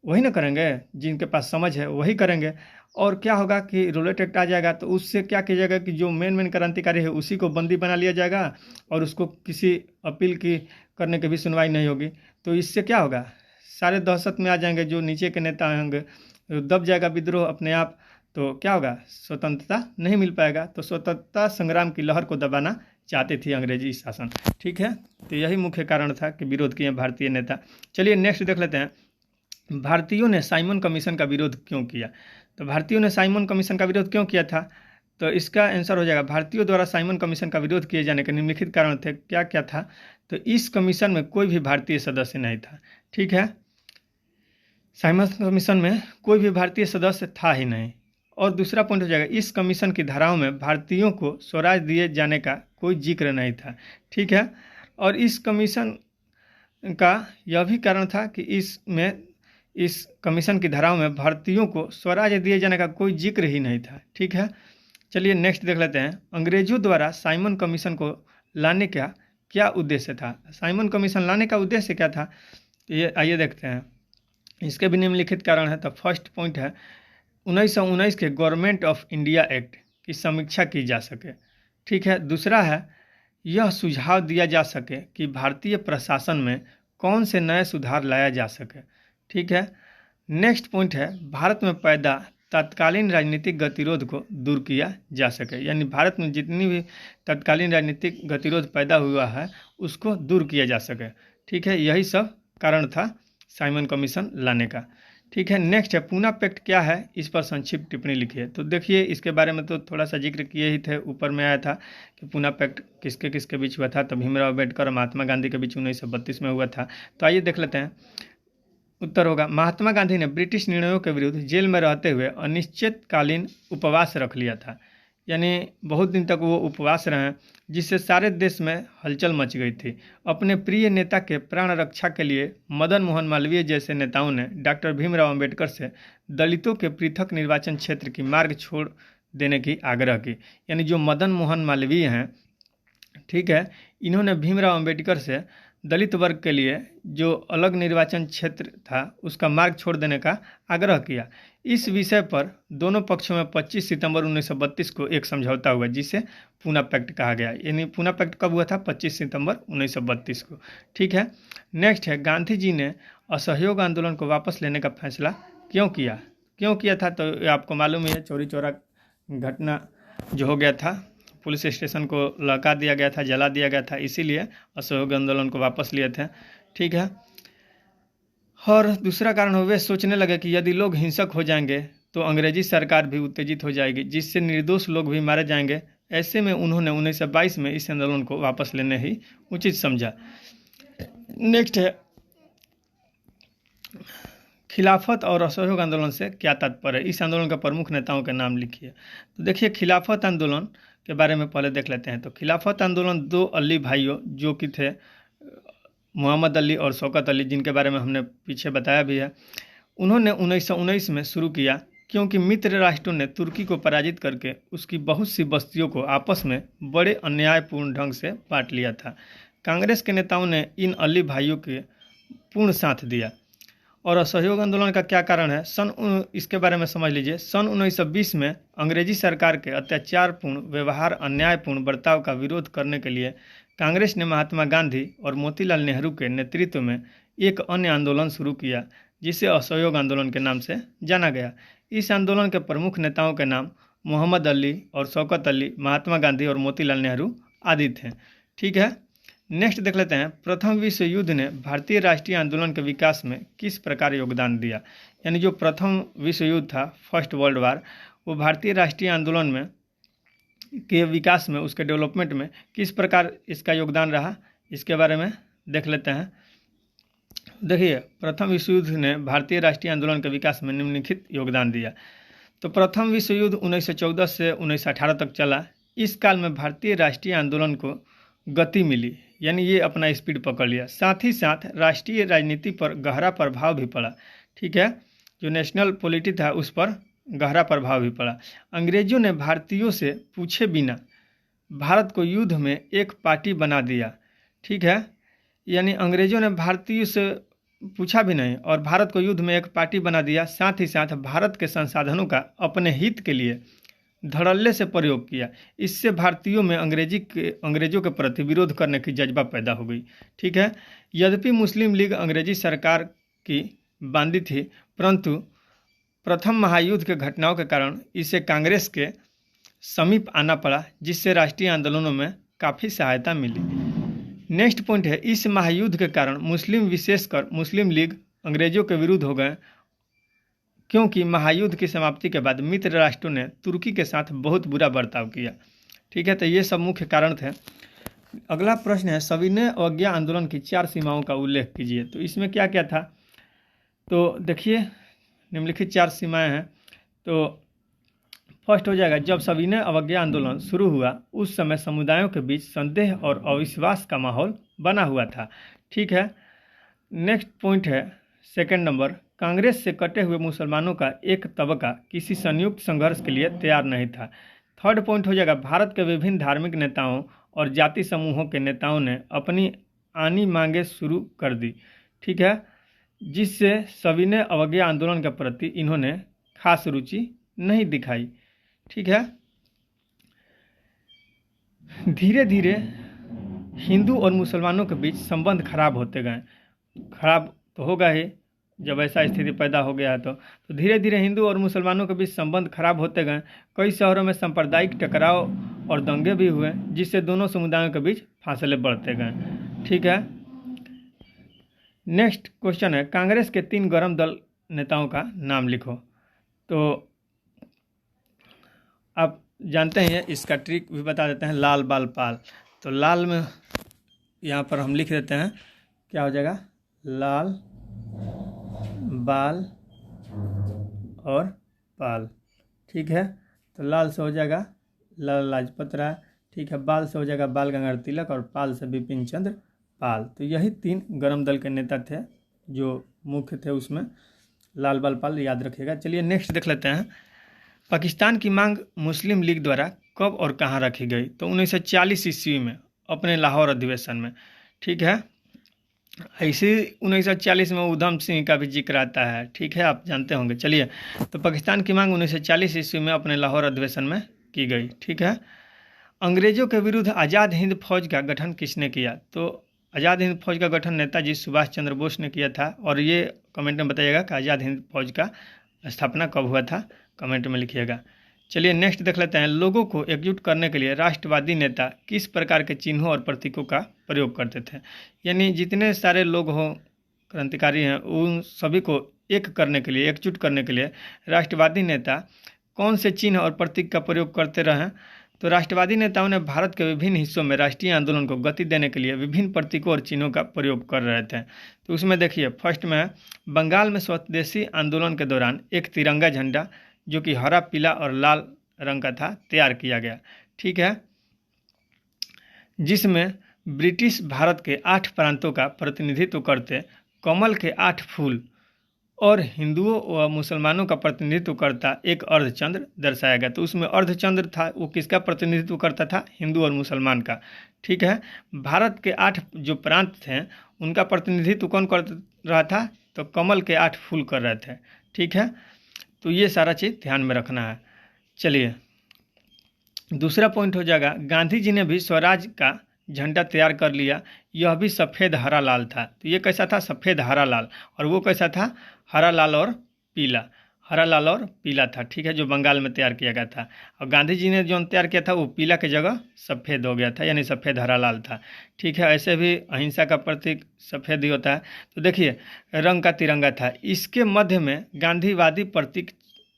वही ना करेंगे, जिनके पास समझ है वही करेंगे। और क्या होगा कि रोलेट एक्ट आ जाएगा तो उससे क्या किया जाएगा कि जो मेन क्रांतिकारी है उसी को बंदी बना लिया जाएगा और उसको किसी अपील की करने की भी सुनवाई नहीं होगी। तो इससे क्या होगा? सारे दहशत में आ जाएंगे, जो नीचे के नेता होंगे, दब जाएगा विद्रोह अपने आप। तो क्या होगा? स्वतंत्रता नहीं मिल पाएगा। तो स्वतंत्रता संग्राम की लहर को दबाना चाहते थे अंग्रेजी शासन। ठीक है, तो यही मुख्य कारण था कि विरोध किए भारतीय नेता। चलिए नेक्स्ट देख लेते हैं, भारतीयों ने साइमन कमीशन का विरोध क्यों किया? तो भारतीयों ने साइमन कमीशन का विरोध क्यों किया था? तो इसका आंसर हो जाएगा, भारतीयों द्वारा साइमन कमीशन का विरोध किए जाने के निम्नलिखित कारण थे। क्या क्या था? तो इस कमीशन में कोई भी भारतीय सदस्य नहीं था। ठीक है, साइमन कमीशन में कोई भी भारतीय सदस्य था ही नहीं। और दूसरा पॉइंट हो जाएगा, इस कमीशन की धाराओं में भारतीयों को स्वराज दिए जाने का कोई जिक्र नहीं था। ठीक है, और इस कमीशन का यह भी कारण था कि इस कमीशन की धाराओं में भारतीयों को स्वराज दिए जाने का कोई जिक्र ही नहीं था। ठीक है, चलिए नेक्स्ट देख लेते हैं, अंग्रेजों द्वारा साइमन कमीशन को लाने का क्या उद्देश्य था? साइमन कमीशन लाने का उद्देश्य क्या था? ये आइए देखते हैं, इसके भी निम्नलिखित कारण है। तो फर्स्ट पॉइंट है, 1919 के गवर्नमेंट ऑफ इंडिया एक्ट की समीक्षा की जा सके। ठीक है, दूसरा है, यह सुझाव दिया जा सके कि भारतीय प्रशासन में कौन से नए सुधार लाया जा सके। ठीक है, नेक्स्ट पॉइंट है, भारत में पैदा तत्कालीन राजनीतिक गतिरोध को दूर किया जा सके। यानी भारत में जितनी भी तत्कालीन राजनीतिक गतिरोध पैदा हुआ है उसको दूर किया जा सके। ठीक है, यही सब कारण था साइमन कमीशन लाने का। ठीक है, नेक्स्ट है, पूना पैक्ट क्या है? इस पर संक्षिप्त टिप्पणी लिखिए। तो देखिए इसके बारे में तो थोड़ा सा जिक्र किए ही थे, ऊपर में आया था कि पूना पैक्ट किसके किसके बीच हुआ था। तो भीमराव अम्बेडकर और महात्मा गांधी के बीच 1932 में हुआ था। तो आइए देख लेते हैं, उत्तर होगा, महात्मा गांधी ने ब्रिटिश निर्णयों के विरुद्ध जेल में रहते हुए अनिश्चितकालीन उपवास रख लिया था। यानी बहुत दिन तक वो उपवास रहे, जिससे सारे देश में हलचल मच गई थी। अपने प्रिय नेता के प्राण रक्षा के लिए मदन मोहन मालवीय जैसे नेताओं ने डॉक्टर भीमराव अम्बेडकर से दलितों के पृथक निर्वाचन क्षेत्र की मार्ग छोड़ देने की आग्रह की। यानी जो मदन मोहन मालवीय हैं, ठीक है, इन्होंने भीमराव अम्बेडकर से दलित वर्ग के लिए जो अलग निर्वाचन क्षेत्र था उसका मार्ग छोड़ देने का आग्रह किया। इस विषय पर दोनों पक्षों में 25 सितंबर 1932 को एक समझौता हुआ, जिसे पूना पैक्ट कहा गया। यानी पूना पैक्ट कब हुआ था? 25 सितंबर 1932 को। ठीक है, नेक्स्ट है, गांधी जी ने असहयोग आंदोलन को वापस लेने का फैसला क्यों किया था? तो आपको मालूम ही है, चौरी चौरा घटना जो हो गया था पुलिस स्टेशन को लगा दिया गया था, जला दिया गया था, इसीलिए असहयोग आंदोलन को वापस लिए थे। ठीक है। और दूसरा कारण वे सोचने लगे कि यदि लोग हिंसक हो जाएंगे तो अंग्रेजी सरकार भी उत्तेजित हो जाएगी, जिससे निर्दोष लोग भी मारे जाएंगे। ऐसे में उन्होंने 1922 में इस आंदोलन को वापस लेने ही उचित समझा। नेक्स्ट है खिलाफत और असहयोग आंदोलन से क्या तात्पर्य। इस आंदोलन के प्रमुख नेताओं के नाम लिखिए। तो देखिए, खिलाफत आंदोलन के बारे में पहले देख लेते हैं। तो खिलाफत आंदोलन दो अली भाइयों जो कि थे मोहम्मद अली और शौकत अली, जिनके बारे में हमने पीछे बताया भी है, उन्होंने 1919 में शुरू किया, क्योंकि मित्र राष्ट्रों ने तुर्की को पराजित करके उसकी बहुत सी बस्तियों को आपस में बड़े अन्यायपूर्ण ढंग से बांट लिया था। कांग्रेस के नेताओं ने इन अली भाइयों के पूर्ण साथ दिया। और असहयोग आंदोलन का क्या कारण है, इसके बारे में समझ लीजिए। सन 1920 में अंग्रेजी सरकार के अत्याचारपूर्ण व्यवहार, अन्यायपूर्ण बर्ताव का विरोध करने के लिए कांग्रेस ने महात्मा गांधी और मोतीलाल नेहरू के नेतृत्व में एक अन्य आंदोलन शुरू किया, जिसे असहयोग आंदोलन के नाम से जाना गया। इस आंदोलन के प्रमुख नेताओं के नाम मोहम्मद अली और शौकत अली, महात्मा गांधी और मोतीलाल नेहरू आदि थे। ठीक है। नेक्स्ट देख लेते हैं, प्रथम विश्व युद्ध ने भारतीय राष्ट्रीय आंदोलन के विकास में किस प्रकार योगदान दिया। यानी जो प्रथम विश्व युद्ध था, फर्स्ट वर्ल्ड वार, वो भारतीय राष्ट्रीय आंदोलन में के विकास में, उसके डेवलपमेंट में किस प्रकार इसका योगदान रहा, इसके बारे में देख लेते हैं। देखिए, प्रथम विश्व युद्ध ने भारतीय राष्ट्रीय आंदोलन के विकास में निम्नलिखित योगदान दिया। तो प्रथम विश्व युद्ध 1914 से 1918 तक चला। इस काल में भारतीय राष्ट्रीय आंदोलन को गति मिली, यानी ये अपना स्पीड पकड़ लिया। साथ ही साथ राष्ट्रीय राजनीति पर गहरा प्रभाव भी पड़ा। ठीक है। जो नेशनल पॉलिटी था उस पर गहरा प्रभाव भी पड़ा। अंग्रेजों ने भारतीयों से पूछे बिना भारत को युद्ध में एक पार्टी बना दिया। ठीक है। यानी अंग्रेजों ने भारतीयों से पूछा भी नहीं और भारत को युद्ध में एक पार्टी बना दिया। साथ ही साथ भारत के संसाधनों का अपने हित के लिए धड़ल्ले से प्रयोग किया। इससे भारतीयों में अंग्रेजों के प्रति विरोध करने की जज्बा पैदा हो गई। ठीक है। यद्यपि मुस्लिम लीग अंग्रेजी सरकार की बांदी थी, परंतु प्रथम महायुद्ध के घटनाओं के कारण इसे कांग्रेस के समीप आना पड़ा, जिससे राष्ट्रीय आंदोलनों में काफ़ी सहायता मिली। नेक्स्ट पॉइंट है, इस महायुद्ध के कारण मुस्लिम, विशेषकर मुस्लिम लीग अंग्रेजों के विरुद्ध हो गए, क्योंकि महायुद्ध की समाप्ति के बाद मित्र राष्ट्रों ने तुर्की के साथ बहुत बुरा बर्ताव किया। ठीक है। तो ये सब मुख्य कारण थे। अगला प्रश्न है, सविनय अवज्ञा आंदोलन की 4 सीमाओं का उल्लेख कीजिए। तो इसमें क्या क्या था, तो देखिए निम्नलिखित 4 सीमाएं हैं। तो फर्स्ट हो जाएगा, जब सविनय अवज्ञा आंदोलन शुरू हुआ उस समय समुदायों के बीच संदेह और अविश्वास का माहौल बना हुआ था। ठीक है। नेक्स्ट पॉइंट है, सेकंड नंबर, कांग्रेस से कटे हुए मुसलमानों का एक तबका किसी संयुक्त संघर्ष के लिए तैयार नहीं था। थर्ड पॉइंट हो जाएगा, भारत के विभिन्न धार्मिक नेताओं और जाति समूहों के नेताओं ने अपनी आनी मांगे शुरू कर दी। ठीक है। जिससे सविनय अवज्ञा आंदोलन के प्रति इन्होंने खास रुचि नहीं दिखाई। ठीक है। धीरे धीरे हिंदू और मुसलमानों के बीच संबंध खराब होते गए। खराब तो होगा ही जब ऐसा स्थिति पैदा हो गया है। तो धीरे धीरे हिंदू और मुसलमानों के बीच संबंध खराब होते गए। कई शहरों में सांप्रदायिक टकराव और दंगे भी हुए, जिससे दोनों समुदायों के बीच फासले बढ़ते गए। ठीक है। नेक्स्ट क्वेश्चन है, कांग्रेस के 3 गरम दल नेताओं का नाम लिखो। तो आप जानते हैं, इसका ट्रिक भी बता देते हैं, लाल बाल पाल। तो लाल में यहाँ पर हम लिख देते हैं, क्या हो जाएगा, लाल बाल और पाल। ठीक है। तो लाल से हो जाएगा लाला लाजपत राय। ठीक है। बाल से हो जाएगा बाल गंगाधर तिलक और पाल से बिपिन चंद्र पाल। तो यही 3 गरम दल के नेता थे जो मुख्य थे, उसमें लाल बाल पाल याद रखिएगा। चलिए नेक्स्ट देख लेते हैं, पाकिस्तान की मांग मुस्लिम लीग द्वारा कब और कहाँ रखी गई। तो 1940 ईस्वी में अपने लाहौर अधिवेशन में। ठीक है। ऐसे 1940 में उधम सिंह का भी जिक्र आता है। ठीक है, आप जानते होंगे। चलिए, तो पाकिस्तान की मांग 1940 ईस्वी में अपने लाहौर अधिवेशन में की गई। ठीक है। अंग्रेजों के विरुद्ध आज़ाद हिंद फौज का गठन किसने किया। तो आज़ाद हिंद फौज का गठन नेताजी सुभाष चंद्र बोस ने किया था। और ये कमेंट में बताइएगा कि आज़ाद हिंद फौज का स्थापना कब हुआ था, कमेंट में लिखिएगा। चलिए नेक्स्ट देख लेते हैं, लोगों को एकजुट करने के लिए राष्ट्रवादी नेता किस प्रकार के चिन्हों और प्रतीकों का प्रयोग करते थे। यानी जितने सारे लोग हों क्रांतिकारी हैं उन सभी को एक करने के लिए, एकजुट करने के लिए राष्ट्रवादी नेता कौन से चिन्ह और प्रतीक का प्रयोग करते रहे। तो राष्ट्रवादी नेताओं ने भारत के विभिन्न हिस्सों में राष्ट्रीय आंदोलन को गति देने के लिए विभिन्न प्रतीकों और चिन्हों का प्रयोग कर रहे थे। तो उसमें देखिए फर्स्ट में है, बंगाल में स्वदेशी आंदोलन के दौरान एक तिरंगा झंडा जो कि हरा, पीला और लाल रंग का था तैयार किया गया, ठीक है, जिसमें ब्रिटिश भारत के 8 प्रांतों का प्रतिनिधित्व करते कमल के 8 फूल और हिंदुओं व मुसलमानों का प्रतिनिधित्व करता एक अर्धचंद्र दर्शाया गया। तो उसमें अर्धचंद्र था, वो किसका प्रतिनिधित्व करता था, हिंदू और मुसलमान का, ठीक है। भारत के 8 जो प्रांत थे उनका प्रतिनिधित्व कौन कर रहा था, तो कमल के 8 फूल कर रहे थे, ठीक है। तो ये सारा चीज़ ध्यान में रखना है। चलिए दूसरा पॉइंट हो जाएगा, गांधी जी ने भी स्वराज का झंडा तैयार कर लिया, यह भी सफ़ेद हरा लाल था। तो ये कैसा था, सफ़ेद हरा लाल, और वो कैसा था, हरा लाल और पीला, हरा लाल और पीला था, ठीक है, जो बंगाल में तैयार किया गया था। और गांधी जी ने जो तैयार किया था वो पीला की जगह सफ़ेद हो गया था, यानी सफ़ेद हरा लाल था, ठीक है। ऐसे भी अहिंसा का प्रतीक सफ़ेद ही होता है। तो देखिए रंग का तिरंगा था, इसके मध्य में गांधीवादी प्रतीक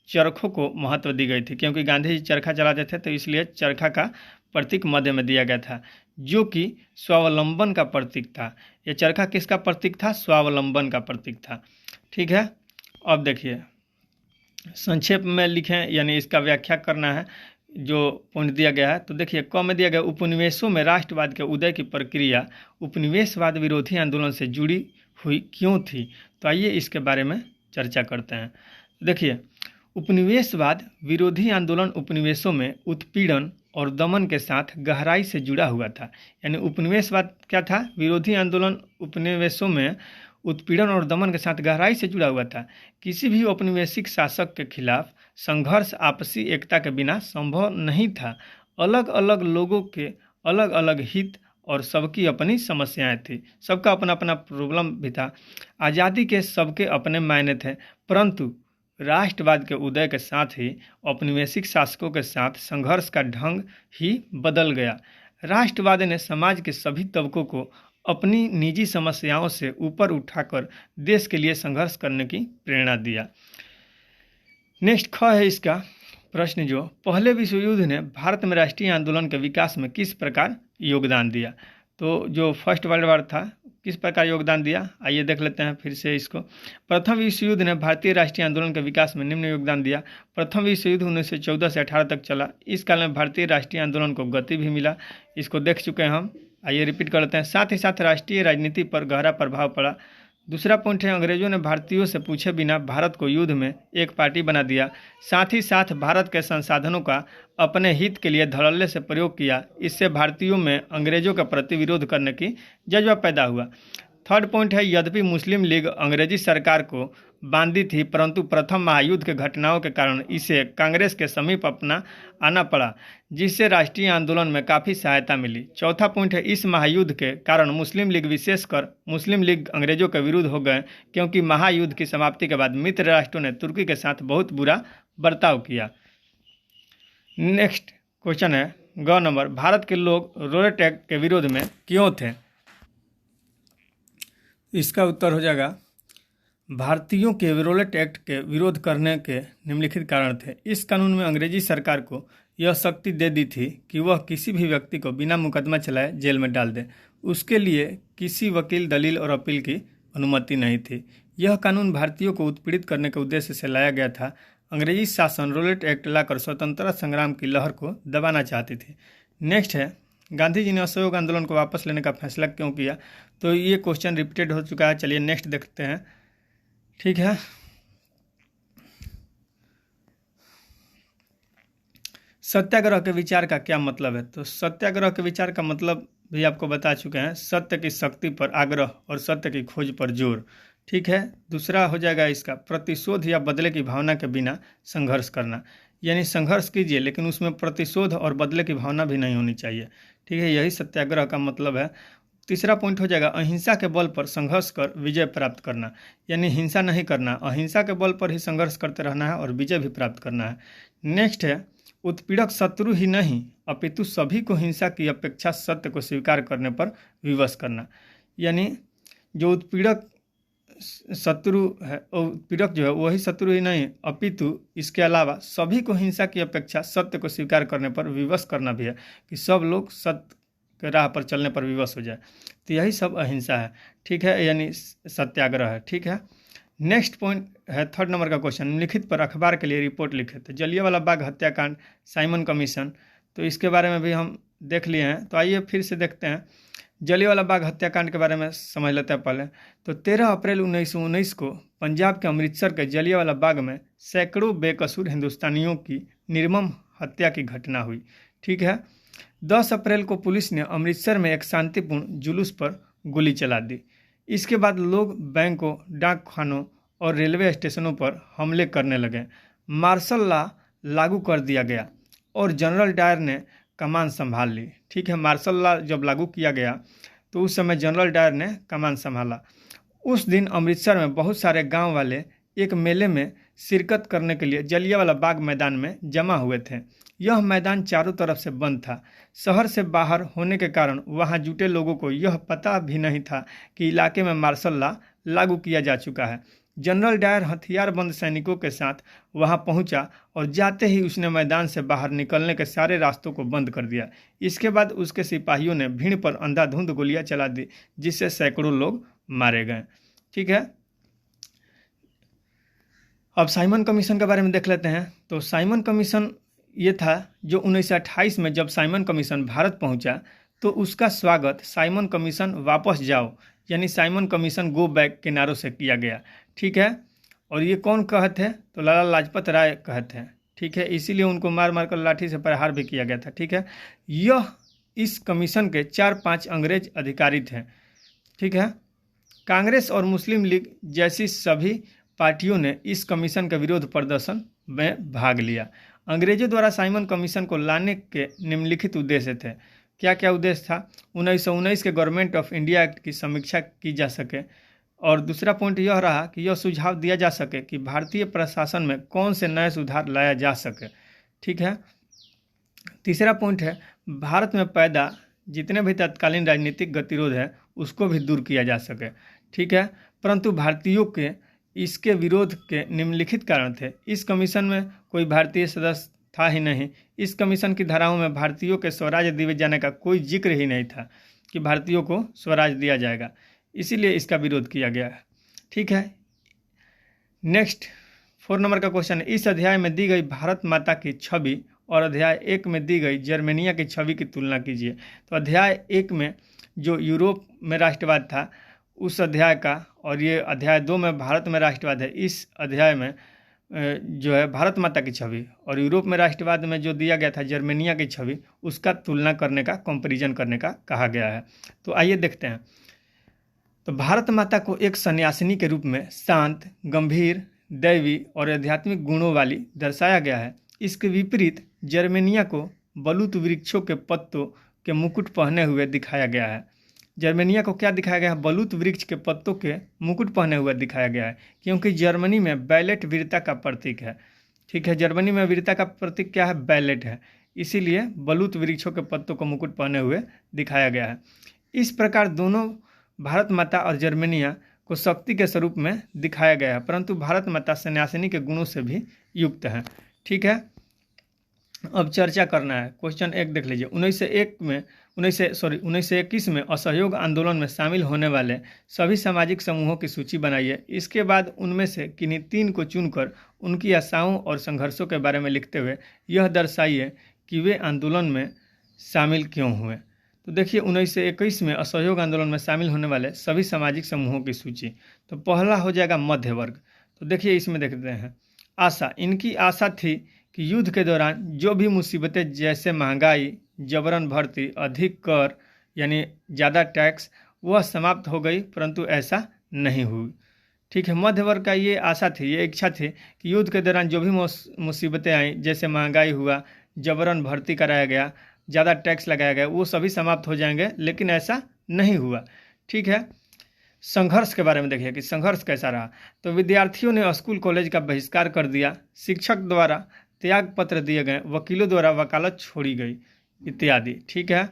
चरखों को महत्व दी गई थी, क्योंकि गांधी जी चरखा चलाते थे, तो इसलिए चरखा का प्रतीक मध्य में दिया गया था, जो कि स्वावलंबन का प्रतीक था। ये चरखा किसका प्रतीक था, स्वावलंबन का प्रतीक था, ठीक है। अब देखिए संक्षेप में लिखें, यानी इसका व्याख्या करना है जो पॉइंट दिया गया है। तो देखिए क में दिया गया, उपनिवेशों में राष्ट्रवाद के उदय की प्रक्रिया उपनिवेशवाद विरोधी आंदोलन से जुड़ी हुई क्यों थी। तो आइए इसके बारे में चर्चा करते हैं। देखिए उपनिवेशवाद विरोधी आंदोलन उपनिवेशों में उत्पीड़न और दमन के साथ गहराई से जुड़ा हुआ था। यानी उपनिवेशवाद क्या था, विरोधी आंदोलन उपनिवेशों में उत्पीड़न और दमन के साथ गहराई से जुड़ा हुआ था। किसी भी औपनिवेशिक शासक के खिलाफ संघर्ष आपसी एकता के बिना संभव नहीं था। अलग अलग लोगों के अलग अलग हित और सबकी अपनी समस्याएं थी, सबका अपना अपना प्रॉब्लम भी था। आज़ादी के सबके अपने मायने थे, परंतु राष्ट्रवाद के उदय के साथ ही औपनिवेशिक शासकों के साथ संघर्ष का ढंग ही बदल गया। राष्ट्रवाद ने समाज के सभी तबकों को अपनी निजी समस्याओं से ऊपर उठाकर देश के लिए संघर्ष करने की प्रेरणा दिया। नेक्स्ट ख है इसका प्रश्न, जो पहले विश्व युद्ध ने भारत में राष्ट्रीय आंदोलन के विकास में किस प्रकार योगदान दिया। तो जो फर्स्ट वर्ल्ड वॉर था किस प्रकार योगदान दिया, आइए देख लेते हैं फिर से इसको। प्रथम विश्व युद्ध ने भारतीय राष्ट्रीय आंदोलन के विकास में निम्न योगदान दिया। प्रथम विश्व युद्ध 1914 से 18 तक चला। इस काल में भारतीय राष्ट्रीय आंदोलन को गति भी मिला, इसको देख चुके हैं हम, आइए रिपीट कर लेते हैं। साथ ही साथ राष्ट्रीय राजनीति पर गहरा प्रभाव पड़ा। दूसरा पॉइंट है, अंग्रेजों ने भारतीयों से पूछे बिना भारत को युद्ध में एक पार्टी बना दिया। साथ ही साथ भारत के संसाधनों का अपने हित के लिए धड़ल्ले से प्रयोग किया। इससे भारतीयों में अंग्रेजों के प्रति विरोध करने की जज्बा पैदा हुआ। थर्ड पॉइंट है, यद्यपि मुस्लिम लीग अंग्रेजी सरकार को बांधी थी, परंतु प्रथम महायुद्ध के घटनाओं के कारण इसे कांग्रेस के समीप अपना आना पड़ा, जिससे राष्ट्रीय आंदोलन में काफ़ी सहायता मिली। चौथा पॉइंट है, इस महायुद्ध के कारण मुस्लिम लीग, विशेषकर मुस्लिम लीग अंग्रेजों के विरुद्ध हो गए, क्योंकि महायुद्ध की समाप्ति के बाद मित्र राष्ट्रों ने तुर्की के साथ बहुत बुरा बर्ताव किया। नेक्स्ट क्वेश्चन है ग नंबर, भारत के लोग रोलेट एक्ट के विरोध में क्यों थे। इसका उत्तर हो जाएगा, भारतीयों के रोलेट एक्ट के विरोध करने के निम्नलिखित कारण थे। इस कानून में अंग्रेजी सरकार को यह शक्ति दे दी थी कि वह किसी भी व्यक्ति को बिना मुकदमा चलाए जेल में डाल दे। उसके लिए किसी वकील, दलील और अपील की अनुमति नहीं थी। यह कानून भारतीयों को उत्पीड़ित करने के उद्देश्य से लाया गया था। अंग्रेजी शासन रोलेट एक्ट लाकर स्वतंत्रता संग्राम की लहर को दबाना चाहती थी। नेक्स्ट है, गांधी जी ने असहयोग आंदोलन को वापस लेने का फैसला क्यों किया। तो ये क्वेश्चन रिपीटेड हो चुका है, चलिए नेक्स्ट देखते हैं, ठीक है। सत्याग्रह के विचार का क्या मतलब है। तो सत्याग्रह के विचार का मतलब भी आपको बता चुके हैं, सत्य की शक्ति पर आग्रह और सत्य की खोज पर जोर, ठीक है। दूसरा हो जाएगा इसका, प्रतिशोध या बदले की भावना के बिना संघर्ष करना, यानी संघर्ष कीजिए लेकिन उसमें प्रतिशोध और बदले की भावना भी नहीं होनी चाहिए, ठीक है, यही सत्याग्रह का मतलब है। तीसरा पॉइंट हो जाएगा, अहिंसा के बल पर संघर्ष कर विजय प्राप्त करना, यानी हिंसा नहीं करना, अहिंसा के बल पर ही संघर्ष करते रहना है और विजय भी प्राप्त करना है। नेक्स्ट है, उत्पीड़क शत्रु ही नहीं अपितु सभी को हिंसा की अपेक्षा सत्य को स्वीकार करने पर विवश करना। यानी जो उत्पीड़क शत्रु है, उत्पीड़क जो है वही शत्रु ही नहीं अपितु इसके अलावा सभी को हिंसा की अपेक्षा सत्य को स्वीकार करने पर विवश करना भी है, कि सब लोग सत्य के राह पर चलने पर विवश हो जाए। तो यही सब अहिंसा है, ठीक है, यानी सत्याग्रह है, ठीक है। नेक्स्ट पॉइंट है 3rd नंबर का क्वेश्चन, निम्नलिखित पर अखबार के लिए रिपोर्ट लिखे। तो जलियांवाला बाग हत्याकांड, साइमन कमीशन, तो इसके बारे में भी हम देख लिए हैं। तो आइए फिर से देखते हैं, जलियांवाला बाग हत्याकांड के बारे में समझ लेते हैं पहले। तो 13 अप्रैल 1919 को पंजाब के अमृतसर के जलियांवाला बाग में सैकड़ों बेकसूर हिंदुस्तानियों की निर्मम हत्या की घटना हुई, ठीक है। 10 अप्रैल को पुलिस ने अमृतसर में एक शांतिपूर्ण जुलूस पर गोली चला दी। इसके बाद लोग बैंकों, डाक खानों और रेलवे स्टेशनों पर हमले करने लगे। मार्शल लॉ लागू कर दिया गया और जनरल डायर ने कमान संभाल ली, ठीक है। मार्शल लॉ जब लागू किया गया तो उस समय जनरल डायर ने कमान संभाला। उस दिन अमृतसर में बहुत सारे गांव वाले एक मेले में शिरकत करने के लिए जलियांवाला बाग मैदान में जमा हुए थे। यह मैदान चारों तरफ से बंद था। शहर से बाहर होने के कारण वहां जुटे लोगों को यह पता भी नहीं था कि इलाके में मार्शल लॉ लागू किया जा चुका है। जनरल डायर हथियारबंद सैनिकों के साथ वहां पहुंचा और जाते ही उसने मैदान से बाहर निकलने के सारे रास्तों को बंद कर दिया। इसके बाद उसके सिपाहियों ने भीड़ पर अंधाधुंध गोलियां चला दी, जिससे सैकड़ों लोग मारे गए, ठीक है। अब साइमन कमीशन के बारे में देख लेते हैं। तो साइमन कमीशन ये था जो 1928 में जब साइमन कमीशन भारत पहुंचा तो उसका स्वागत साइमन कमीशन वापस जाओ यानी साइमन कमीशन गो बैक के नारों से किया गया, ठीक है। और ये कौन कहे थे? तो लाला लाजपत राय कहे थे, ठीक है। इसीलिए उनको मार मार कर लाठी से प्रहार भी किया गया था, ठीक है। इस कमीशन के 4-5 अंग्रेज अधिकारी थे, ठीक है। कांग्रेस और मुस्लिम लीग जैसी सभी पार्टियों ने इस कमीशन के विरोध प्रदर्शन में भाग लिया। अंग्रेजों द्वारा साइमन कमीशन को लाने के निम्नलिखित उद्देश्य थे। क्या क्या उद्देश्य था? 1919 के गवर्नमेंट ऑफ इंडिया एक्ट की समीक्षा की जा सके, और दूसरा पॉइंट यह रहा कि यह सुझाव दिया जा सके कि भारतीय प्रशासन में कौन से नए सुधार लाया जा सके, ठीक है। तीसरा पॉइंट है भारत में पैदा जितने भी तत्कालीन राजनीतिक गतिरोध है उसको भी दूर किया जा सके, ठीक है। परंतु भारतीयों के इसके विरोध के निम्नलिखित कारण थे। इस कमीशन में कोई भारतीय सदस्य था ही नहीं। इस कमीशन की धाराओं में भारतीयों के स्वराज दिए जाने का कोई जिक्र ही नहीं था कि भारतीयों को स्वराज दिया जाएगा, इसीलिए इसका विरोध किया गया है, ठीक है। नेक्स्ट 4 नंबर का क्वेश्चन है, इस अध्याय में दी गई भारत माता की छवि और अध्याय 1 में दी गई जर्मेनिया की छवि की तुलना कीजिए। तो अध्याय 1 में जो यूरोप में राष्ट्रवाद था उस अध्याय का, और ये अध्याय 2 में भारत में राष्ट्रवाद है, इस अध्याय में जो है भारत माता की छवि और यूरोप में राष्ट्रवाद में जो दिया गया था जर्मेनिया की छवि, उसका तुलना करने का, कंपैरिजन करने का कहा गया है। तो आइए देखते हैं। तो भारत माता को एक सन्यासिनी के रूप में शांत, गंभीर, दैवी और आध्यात्मिक गुणों वाली दर्शाया गया है। इसके विपरीत जर्मेनिया को बलूत वृक्षों के पत्तों के मुकुट पहने हुए दिखाया गया है। जर्मेनिया को क्या दिखाया गया है? बलूत वृक्ष के पत्तों के मुकुट पहने हुए दिखाया गया है, क्योंकि जर्मनी में बैलेट वीरता का प्रतीक है, ठीक है। जर्मनी में वीरता का प्रतीक क्या है? बैलेट है, इसीलिए बलूत वृक्षों के पत्तों को मुकुट पहने हुए दिखाया गया है। इस प्रकार दोनों भारत माता और जर्मेनिया को शक्ति के स्वरूप में दिखाया गया है, परंतु भारत माता सन्यासिनी के गुणों से भी युक्त है, ठीक है। अब चर्चा करना है। क्वेश्चन 1 देख लीजिए। 1921 में असहयोग आंदोलन में शामिल होने वाले सभी सामाजिक समूहों की सूची बनाइए। इसके बाद उनमें से किन्हीं 3 को चुनकर उनकी आशाओं और संघर्षों के बारे में लिखते हुए यह दर्शाइए कि वे आंदोलन में शामिल क्यों हुए। तो देखिए 1921 में असहयोग आंदोलन में शामिल होने वाले सभी सामाजिक समूहों की सूची। तो पहला हो जाएगा मध्य वर्ग। तो देखिए इसमें देखते हैं आशा। इनकी आशा थी कि युद्ध के दौरान जो भी मुसीबतें जैसे महंगाई, जबरन भर्ती, अधिक कर यानी ज़्यादा टैक्स, वह समाप्त हो गई, परंतु ऐसा नहीं हुई, ठीक है। मध्य वर्ग का ये आशा थी, ये इच्छा थी कि युद्ध के दौरान जो भी मुसीबतें आई, जैसे महंगाई हुआ, जबरन भर्ती कराया गया, ज़्यादा टैक्स लगाया गया, वो सभी समाप्त हो जाएंगे, लेकिन ऐसा नहीं हुआ, ठीक है। संघर्ष के बारे में देखिए कि संघर्ष कैसा रहा। तो विद्यार्थियों ने स्कूल कॉलेज का बहिष्कार कर दिया। शिक्षक द्वारा त्याग पत्र दिए गए, वकीलों द्वारा वकालत छोड़ी गई इत्यादि। ठीक है,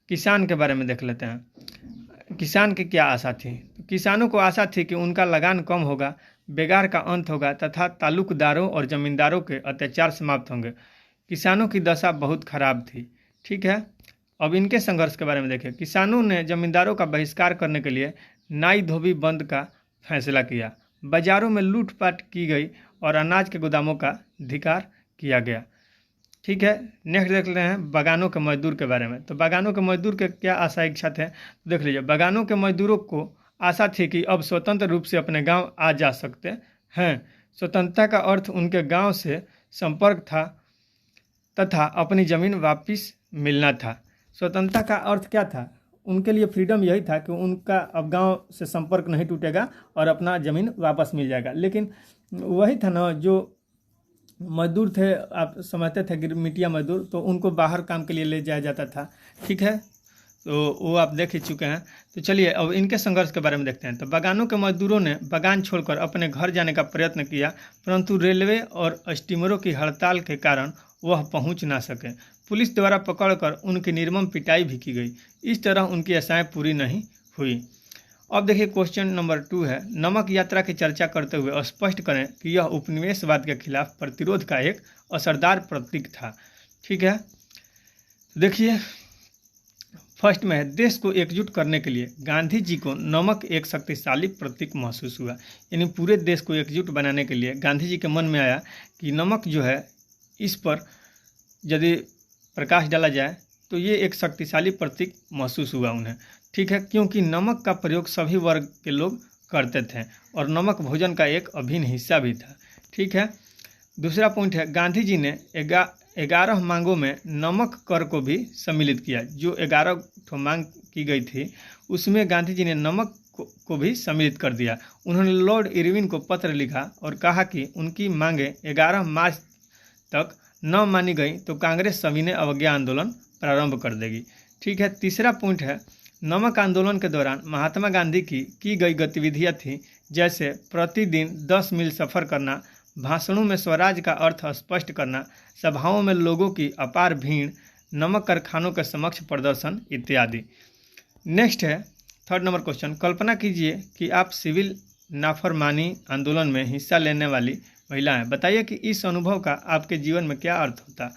किसान के बारे में देख लेते हैं। किसान की क्या आशा थी? तो किसानों को आशा थी कि उनका लगान कम होगा, बेगार का अंत होगा तथा ताल्लुकदारों और जमींदारों के अत्याचार समाप्त होंगे। किसानों की दशा बहुत खराब थी। ठीक है, अब इनके संघर्ष के बारे में देखें। किसानों ने जमींदारों का बहिष्कार करने के लिए नाई धोबी बंद का फैसला किया, बाजारों में लूटपाट की गई और अनाज के गोदामों का धिक्कार किया गया। ठीक है, नेक्स्ट देख रहे हैं बागानों के मजदूर के बारे में। तो बागानों के मजदूर के क्या आशा इच्छा थे, तो देख लीजिए। बागानों के मजदूरों को आशा थी कि अब स्वतंत्र रूप से अपने गांव आ जा सकते हैं। स्वतंत्रता का अर्थ उनके गांव से संपर्क था तथा अपनी ज़मीन वापस मिलना था। स्वतंत्रता का अर्थ क्या था? उनके लिए फ्रीडम यही था कि उनका अब गांव से संपर्क नहीं टूटेगा और अपना ज़मीन वापस मिल जाएगा। लेकिन वही था ना, जो मजदूर थे, आप समझते थे गिरमिटिया मजदूर, तो उनको बाहर काम के लिए ले जाया जाता था। ठीक है, तो वो आप देख ही चुके हैं। तो चलिए अब इनके संघर्ष के बारे में देखते हैं। तो बागानों के मजदूरों ने बागान छोड़कर अपने घर जाने का प्रयत्न किया, परंतु रेलवे और स्टीमरों की हड़ताल के कारण वह पहुंच ना सके। पुलिस द्वारा पकड़कर उनकी निर्मम पिटाई भी की गई। इस तरह उनकी आशाएं पूरी नहीं हुई। अब देखिए क्वेश्चन नंबर 2 है, नमक यात्रा की चर्चा करते हुए स्पष्ट करें कि यह उपनिवेशवाद के खिलाफ प्रतिरोध का एक असरदार प्रतीक था। ठीक है, देखिए फर्स्ट में है, देश को एकजुट करने के लिए गांधी जी को नमक एक शक्तिशाली प्रतीक महसूस हुआ। यानी पूरे देश को एकजुट बनाने के लिए गांधी जी के मन में आया कि नमक जो है, इस पर यदि प्रकाश डाला जाए तो ये एक शक्तिशाली प्रतीक महसूस हुआ उन्हें। ठीक है, क्योंकि नमक का प्रयोग सभी वर्ग के लोग करते थे और नमक भोजन का एक अभिन्न हिस्सा भी था। ठीक है, दूसरा पॉइंट है, गांधी जी ने 11 मांगों में नमक कर को भी सम्मिलित किया। जो 11 ठो मांग की गई थी उसमें गांधी जी ने नमक को भी सम्मिलित कर दिया। उन्होंने लॉर्ड इरविन को पत्र लिखा और कहा कि उनकी मांगें 11 मार्च तक न मानी गई तो कांग्रेस सविनय अवज्ञा आंदोलन प्रारंभ कर देगी। ठीक है, तीसरा पॉइंट है, नमक आंदोलन के दौरान महात्मा गांधी की गई गतिविधियां थी, जैसे प्रतिदिन 10 मील सफ़र करना, भाषणों में स्वराज का अर्थ स्पष्ट करना, सभाओं में लोगों की अपार भीड़, नमक कारखानों के समक्ष प्रदर्शन इत्यादि। नेक्स्ट है थर्ड नंबर क्वेश्चन, कल्पना कीजिए कि आप सिविल नाफरमानी आंदोलन में हिस्सा लेने वाली महिला हैं। बताइए कि इस अनुभव का आपके जीवन में क्या अर्थ होता।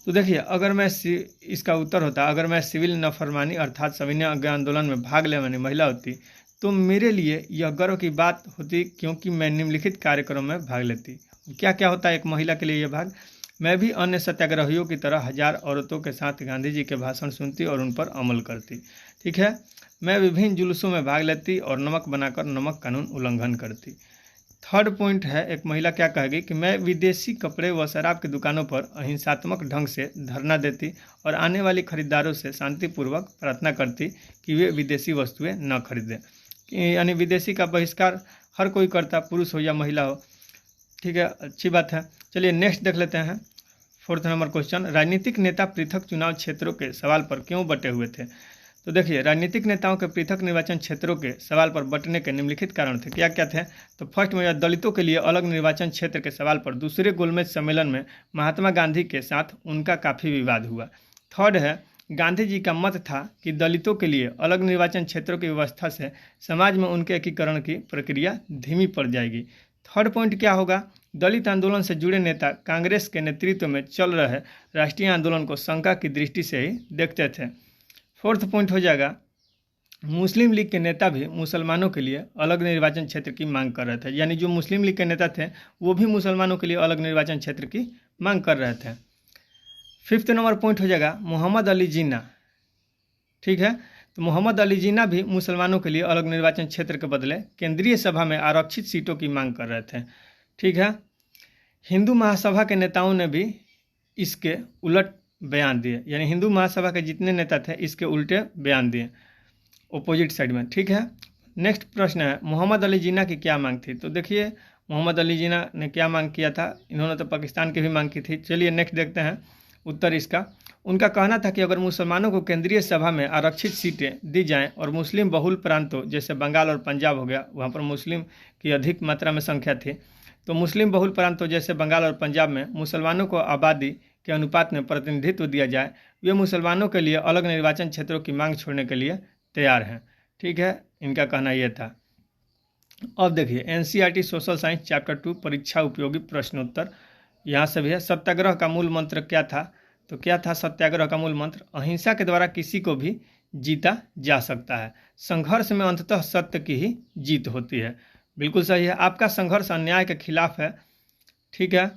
तो देखिए, अगर मैं इसका उत्तर होता, अगर मैं सिविल नाफरमानी अर्थात सविनय अवज्ञा आंदोलन में भाग लेने वाली महिला होती तो मेरे लिए यह गर्व की बात होती, क्योंकि मैं निम्नलिखित कार्यक्रम में भाग लेती। क्या क्या होता है एक महिला के लिए यह भाग? मैं भी अन्य सत्याग्रहियों की तरह 1000 औरतों के साथ गांधी जी के भाषण सुनती और उन पर अमल करती। ठीक है, मैं विभिन्न जुलूसों में भाग लेती और नमक बनाकर नमक कानून उल्लंघन करती। थर्ड पॉइंट है, एक महिला क्या कहेगी कि मैं विदेशी कपड़े व शराब की दुकानों पर अहिंसात्मक ढंग से धरना देती और आने वाली खरीदारों से शांतिपूर्वक प्रार्थना करती कि वे विदेशी वस्तुएं न खरीदें। यानी विदेशी का बहिष्कार हर कोई करता, पुरुष हो या महिला हो। ठीक है, अच्छी बात है। चलिए नेक्स्ट देख लेते हैं। फोर्थ नंबर क्वेश्चन, राजनीतिक नेता पृथक चुनाव क्षेत्रों के सवाल पर क्यों बटे हुए थे? तो देखिए, राजनीतिक नेताओं के पृथक निर्वाचन क्षेत्रों के सवाल पर बंटने के निम्नलिखित कारण थे। क्या क्या थे? तो फर्स्ट में दलितों के लिए अलग निर्वाचन क्षेत्र के सवाल पर दूसरे गोलमेज सम्मेलन में महात्मा गांधी के साथ उनका काफ़ी विवाद हुआ। थर्ड है, गांधी जी का मत था कि दलितों के लिए अलग निर्वाचन क्षेत्रों की व्यवस्था से समाज में उनके एकीकरण की प्रक्रिया धीमी पड़ जाएगी। थर्ड पॉइंट क्या होगा? दलित आंदोलन से जुड़े नेता कांग्रेस के नेतृत्व में चल रहे राष्ट्रीय आंदोलन को शंका की दृष्टि से ही देखते थे। फोर्थ पॉइंट हो जाएगा, मुस्लिम लीग के नेता भी मुसलमानों के लिए अलग निर्वाचन क्षेत्र की मांग कर रहे थे। यानी जो मुस्लिम लीग के नेता थे वो भी मुसलमानों के लिए अलग निर्वाचन क्षेत्र की मांग कर रहे थे। फिफ्थ नंबर पॉइंट हो जाएगा मोहम्मद अली जिन्ना। ठीक है, तो मोहम्मद अली जिन्ना भी मुसलमानों के लिए अलग निर्वाचन क्षेत्र के बदले केंद्रीय सभा में आरक्षित सीटों की मांग कर रहे थे। ठीक है, हिंदू महासभा के नेताओं ने भी इसके उलट बयान दिए। यानी हिंदू महासभा के जितने नेता थे इसके उल्टे बयान दिए अपोजिट साइड में। ठीक है, नेक्स्ट प्रश्न है, मोहम्मद अली जिन्ना की क्या मांग थी? तो देखिए, मोहम्मद अली जिन्ना ने क्या मांग किया था? इन्होंने तो पाकिस्तान की भी मांग की थी। चलिए नेक्स्ट देखते हैं उत्तर इसका। उनका कहना था कि अगर मुसलमानों को केंद्रीय सभा में आरक्षित सीटें दी जाएं और मुस्लिम बहुल प्रांतों जैसे बंगाल और पंजाब हो गया, वहाँ पर मुस्लिम की अधिक मात्रा में संख्या थी, तो मुस्लिम बहुल प्रांतों जैसे बंगाल और पंजाब में मुसलमानों को आबादी के अनुपात में प्रतिनिधित्व दिया जाए, वे मुसलमानों के लिए अलग निर्वाचन क्षेत्रों की मांग छोड़ने के लिए तैयार हैं। ठीक है, इनका कहना यह था। अब देखिए एनसीईआरटी सोशल साइंस चैप्टर 2 परीक्षा उपयोगी प्रश्नोत्तर, यहाँ से भी है। सत्याग्रह का मूल मंत्र क्या था? तो क्या था सत्याग्रह का मूल मंत्र? अहिंसा के द्वारा किसी को भी जीता जा सकता है। संघर्ष में अंततः सत्य की ही जीत होती है। बिल्कुल सही है, आपका संघर्ष अन्याय के खिलाफ है। ठीक है,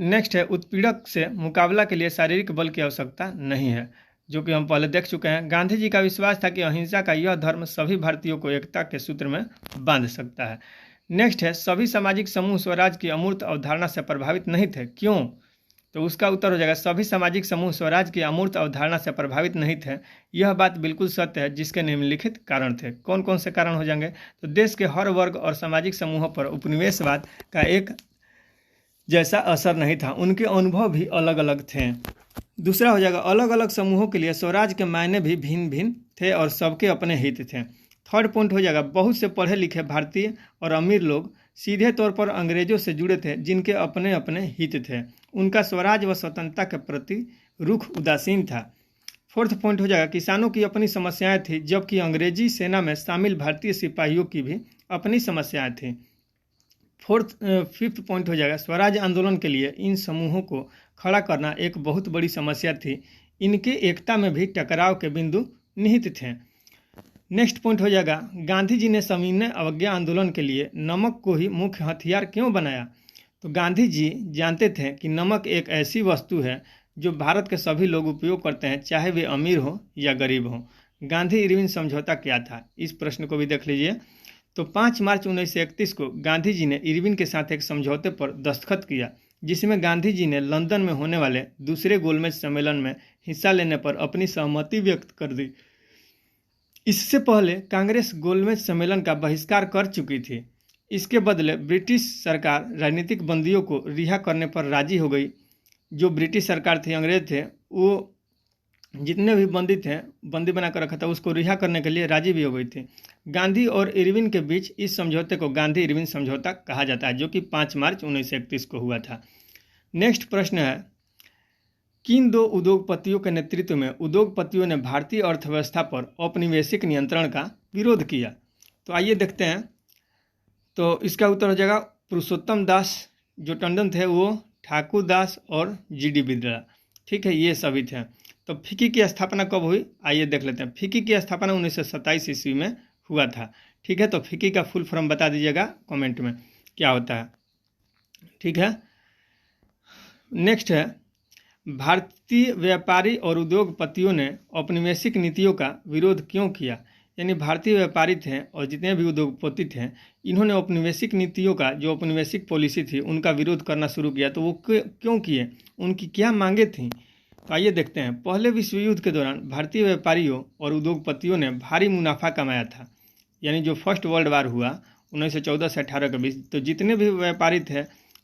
नेक्स्ट है उत्पीड़क से मुकाबला के लिए शारीरिक बल की आवश्यकता नहीं है, जो कि हम पहले देख चुके हैं। गांधी जी का विश्वास था कि अहिंसा का यह धर्म सभी भारतीयों को एकता के सूत्र में बांध सकता है। नेक्स्ट है सभी सामाजिक समूह स्वराज की अमूर्त अवधारणा से प्रभावित नहीं थे, क्यों? तो उसका उत्तर हो जाएगा सभी सामाजिक समूह स्वराज की अमूर्त अवधारणा से प्रभावित नहीं थे। यह बात बिल्कुल सत्य है, जिसके निम्नलिखित कारण थे। कौन कौन से कारण हो जाएंगे? तो देश के हर वर्ग और सामाजिक समूहों पर उपनिवेशवाद का एक जैसा असर नहीं था, उनके अनुभव भी अलग अलग थे। दूसरा हो जाएगा अलग अलग समूहों के लिए स्वराज के मायने भी भिन्न भिन्न थे और सबके अपने हित थे। थर्ड पॉइंट हो जाएगा बहुत से पढ़े लिखे भारतीय और अमीर लोग सीधे तौर पर अंग्रेजों से जुड़े थे, जिनके अपने अपने हित थे। उनका स्वराज व स्वतंत्रता के प्रति रुख उदासीन था। फोर्थ पॉइंट हो जाएगा किसानों की अपनी समस्याएं थी, जबकि अंग्रेजी सेना में शामिल भारतीय सिपाहियों की भी अपनी समस्याएं थी। फिफ्थ पॉइंट हो जाएगा स्वराज आंदोलन के लिए इन समूहों को खड़ा करना एक बहुत बड़ी समस्या थी। इनके एकता में भी टकराव के बिंदु निहित थे। नेक्स्ट पॉइंट हो जाएगा गांधी जी ने सविनय अवज्ञा आंदोलन के लिए नमक को ही मुख्य हथियार क्यों बनाया? तो गांधी जी जानते थे कि नमक एक ऐसी वस्तु है जो भारत के सभी लोग उपयोग करते हैं, चाहे वे अमीर हो या गरीब हो। गांधी इरविन समझौता क्या था? इस प्रश्न को भी देख लीजिए। तो 5 मार्च 1931 को गांधी जी ने इरविन के साथ एक समझौते पर दस्तखत किया, जिसमें गांधी जी ने लंदन में होने वाले दूसरे गोलमेज सम्मेलन में हिस्सा लेने पर अपनी सहमति व्यक्त कर दी। इससे पहले कांग्रेस गोलमेज सम्मेलन का बहिष्कार कर चुकी थी। इसके बदले ब्रिटिश सरकार राजनीतिक बंदियों को रिहा करने पर राजी हो गई। जो ब्रिटिश सरकार थी, अंग्रेज थे, वो जितने भी बंदी थे, बंदी बनाकर रखा था, उसको रिहा करने के लिए राजी भी हो गई थी। गांधी और इरविन के बीच इस समझौते को गांधी इरविन समझौता कहा जाता है, जो कि 5 मार्च 1931 को हुआ था। नेक्स्ट प्रश्न है किन 2 उद्योगपतियों के नेतृत्व में उद्योगपतियों ने भारतीय अर्थव्यवस्था पर औपनिवेशिक नियंत्रण का विरोध किया? तो आइए देखते हैं। तो इसका उत्तर हो जाएगा पुरुषोत्तम दास जो टंडन थे, वो ठाकुर दास और जीडी बिरला। ठीक है, ये सभी थे। तो फिक्की की स्थापना कब हुई? आइए देख लेते हैं। फिक्की की स्थापना 1927 ईस्वी में हुआ था। ठीक है, तो फिक्की का फुल फॉर्म बता दीजिएगा कमेंट में क्या होता है। ठीक है, नेक्स्ट है भारतीय व्यापारी और उद्योगपतियों ने औपनिवेशिक नीतियों का विरोध क्यों किया? यानी भारतीय व्यापारी थे और जितने भी उद्योगपति थे, इन्होंने औपनिवेशिक नीतियों का, जो औपनिवेशिक पॉलिसी थी, उनका विरोध करना शुरू किया। तो वो क्यों किए? उनकी क्या मांगे थी? तो आइए देखते हैं। पहले विश्व युद्ध के दौरान भारतीय व्यापारियों और उद्योगपतियों ने भारी मुनाफा कमाया था। यानी जो फर्स्ट वर्ल्ड वार हुआ 1914 से 18 के बीच, तो जितने भी व्यापारी थे,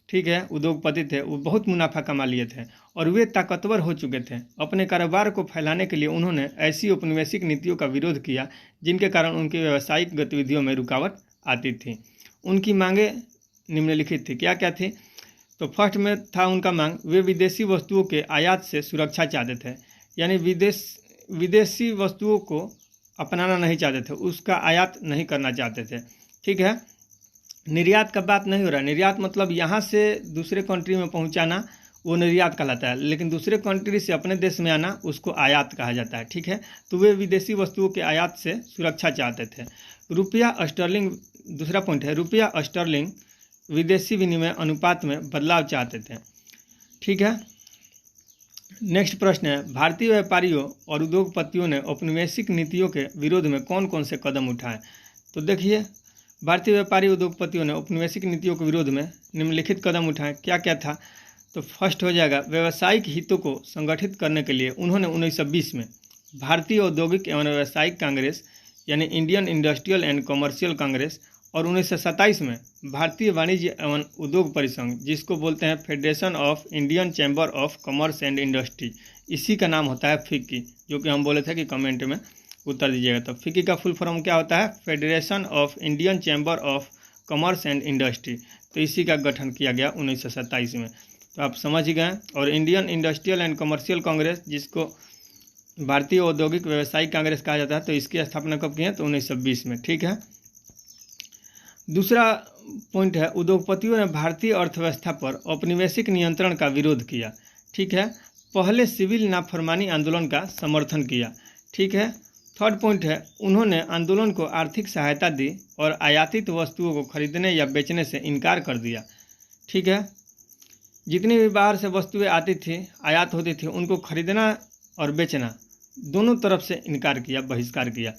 ठीक है, उद्योगपति थे, वो बहुत मुनाफा कमा लिए थे और वे ताकतवर हो चुके थे। अपने कारोबार को फैलाने के लिए उन्होंने ऐसी औपनिवेशिक नीतियों का विरोध किया जिनके कारण उनकी व्यावसायिक गतिविधियों में रुकावट आती थी। उनकी मांगे निम्नलिखित थी। क्या क्या थी? तो फर्स्ट में था उनका मांग, वे विदेशी वस्तुओं के आयात से सुरक्षा चाहते थे। यानी विदेशी वस्तुओं को अपनाना नहीं चाहते थे, उसका आयात नहीं करना चाहते थे। ठीक है, निर्यात का बात नहीं हो रहा। निर्यात मतलब यहाँ से दूसरे कंट्री में पहुँचाना, वो निर्यात कहलाता है, लेकिन दूसरे कंट्री से अपने देश में आना, उसको आयात कहा जाता है। ठीक है, तो वे विदेशी वस्तुओं के आयात से सुरक्षा चाहते थे। रुपया स्टर्लिंग, दूसरा पॉइंट है, रुपया स्टर्लिंग विदेशी विनिमय अनुपात में बदलाव चाहते थे। ठीक है, नेक्स्ट प्रश्न है भारतीय व्यापारियों और उद्योगपतियों ने औपनिवेशिक नीतियों के विरोध में कौन कौन से कदम उठाए? तो देखिए, भारतीय व्यापारी उद्योगपतियों ने औपनिवेशिक नीतियों के विरोध में निम्नलिखित कदम उठाए। क्या क्या था? तो फर्स्ट हो जाएगा व्यावसायिक हितों को संगठित करने के लिए उन्होंने 1920 में भारतीय औद्योगिक एवं व्यावसायिक कांग्रेस यानी Indian industrial and commercial Congress और 1927 में भारतीय वाणिज्य एवं उद्योग परिसंघ, जिसको बोलते हैं federation of Indian chamber of commerce and industry, इसी का नाम होता है फिक्की, जो कि हम बोले थे कि कमेंट में उत्तर दीजिएगा। तो फिक्की का फुल फॉर्म क्या होता है? Federation of Indian chamber of commerce and industry, तो इसी का गठन किया गया 1927 में। तो आप समझ ही गए। और Indian industrial and commercial Congress, जिसको भारतीय औद्योगिक व्यवसायिक कांग्रेस कहा जाता है, तो इसकी स्थापना कब की है? तो 1920 में। ठीक है। दूसरा पॉइंट है, उद्योगपतियों ने भारतीय अर्थव्यवस्था पर औपनिवेशिक नियंत्रण का विरोध किया। ठीक है। पहले सिविल नाफरमानी आंदोलन का समर्थन किया। ठीक है। थर्ड पॉइंट है, उन्होंने आंदोलन को आर्थिक सहायता दी और आयातित वस्तुओं को खरीदने या बेचने से इनकार कर दिया। ठीक है। जितनी भी बाहर से वस्तुएं आती थी, आयात होती थी, उनको खरीदना और बेचना दोनों तरफ से इनकार किया, बहिष्कार किया।